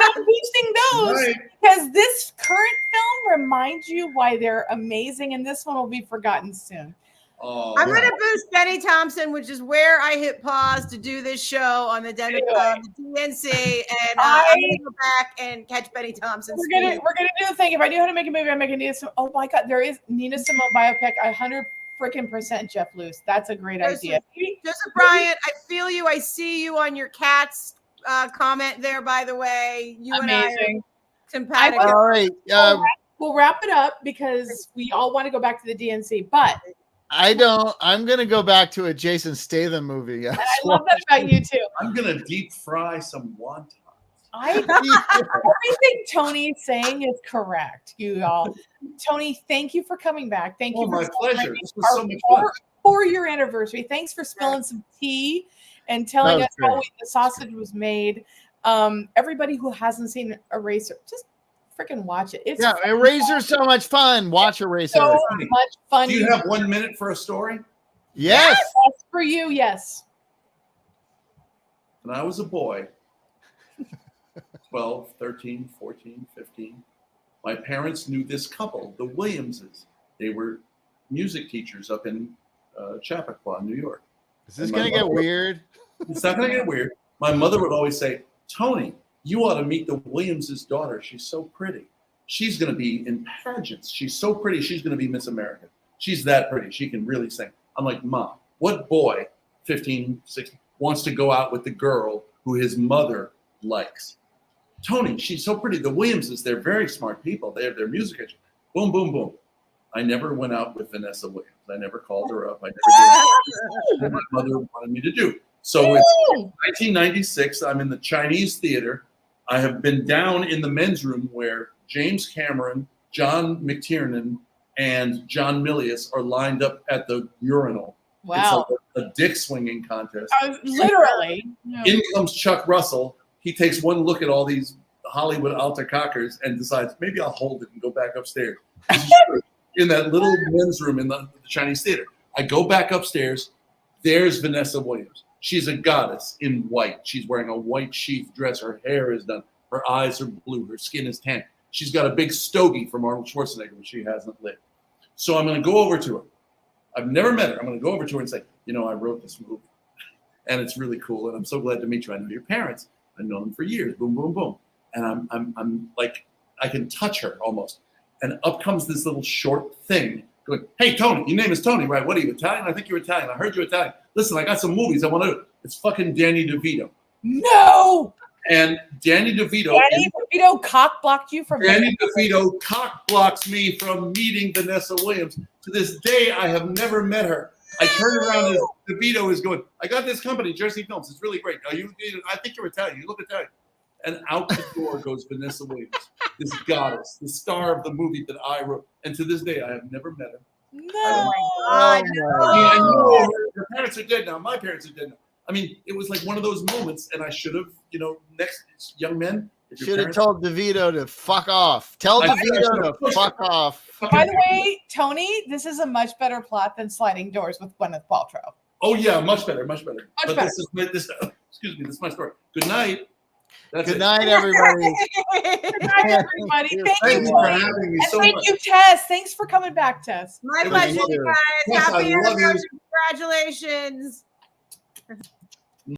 I'm boosting those because this current film reminds you why they're amazing, and this one will be forgotten soon. I'm going to boost Benny Thompson, which is where I hit pause to do this show on the DNC, and I'm going to go back and catch Benny Thompson. We're gonna do the thing. If I knew how to make a movie, I'd make a Nina Simone. Oh my God, there is Nina Simone biopic. 100% Jeff Luce. That's a great idea. Joseph Bryant, I feel you. I see you on your Cats comment there. By the way, you amazing. And I are simpatico. All right, we'll wrap it up because we all want to go back to the DNC, but. I don't. I'm going to go back to a Jason Statham movie. I love that about you too. I'm going to deep fry some wontons. Everything Tony's saying is correct, you all. Tony, thank you for coming back. Thank you for my pleasure. This was so much fun. 4-year anniversary. Thanks for spilling some tea and telling us how the sausage was made. Everybody who hasn't seen Eraser, just freaking watch it. It's Eraser's so much fun. Watch Eraser. So much fun. Do you have 1 minute for a story? Yes. That's for you. Yes. When I was a boy, 12, 13, 14, 15, my parents knew this couple, the Williamses. They were music teachers up in Chappaqua, New York. Is this going to get weird? It's not going to get weird. My mother would always say, Tony, you ought to meet the Williams' daughter. She's so pretty. She's going to be in pageants. She's so pretty. She's going to be Miss America. She's that pretty. She can really sing. I'm like, Mom, what boy, 15, 16, wants to go out with the girl who his mother likes? Tony, she's so pretty. The Williamses, they're very smart people. They're music educators. Boom, boom, boom. I never went out with Vanessa Williams. I never called her up. I never did what my mother wanted me to do. So it's 1996. I'm in the Chinese theater. I have been down in the men's room where James Cameron, John McTiernan, and John Milius are lined up at the urinal. Wow. It's like a dick swinging contest. Literally. In comes Chuck Russell. He takes one look at all these Hollywood alta cockers and decides, maybe I'll hold it and go back upstairs. In that little men's room in the Chinese theater. I go back upstairs. There's Vanessa Williams. She's a goddess in white. She's wearing a white sheath dress. Her hair is done. Her eyes are blue. Her skin is tan. She's got a big stogie from Arnold Schwarzenegger, which she hasn't lit. So I'm going to go over to her. I've never met her. I'm going to go over to her and say, I wrote this movie. And it's really cool. And I'm so glad to meet you. I know your parents. I've known them for years. Boom, boom, boom. And I'm like, I can touch her almost. And up comes this little short thing going, hey, Tony, your name is Tony, right? What are you, Italian? I think you're Italian. I heard you're Italian. Listen, I got some movies I want to do. It's fucking Danny DeVito. No! And Danny DeVito cock blocked you from Danny DeVito cock blocks me from meeting Vanessa Williams. To this day, I have never met her. I turn around and DeVito is going, I got this company, Jersey Films. It's really great. I think you're Italian. You look Italian. And out the door goes Vanessa Williams, this goddess, the star of the movie that I wrote. And to this day, I have never met her. No. I know her parents are dead now. My parents are dead now. I mean, it was like one of those moments, and I should have, next young men. Should have told DeVito to fuck off. Tell DeVito to fuck off. By the way, Tony, this is a much better plot than Sliding Doors with Gwyneth Paltrow. Oh yeah, much better, much better. Much better. This is my story. Good night. That's Good it. night, everybody. Good night, everybody. Thank Thank you, you for Tony. having me And so thank much. you, Tess. Thanks for coming back, Tess. My Thank pleasure, you. you guys. Yes, I Happy love you. anniversary. Congratulations.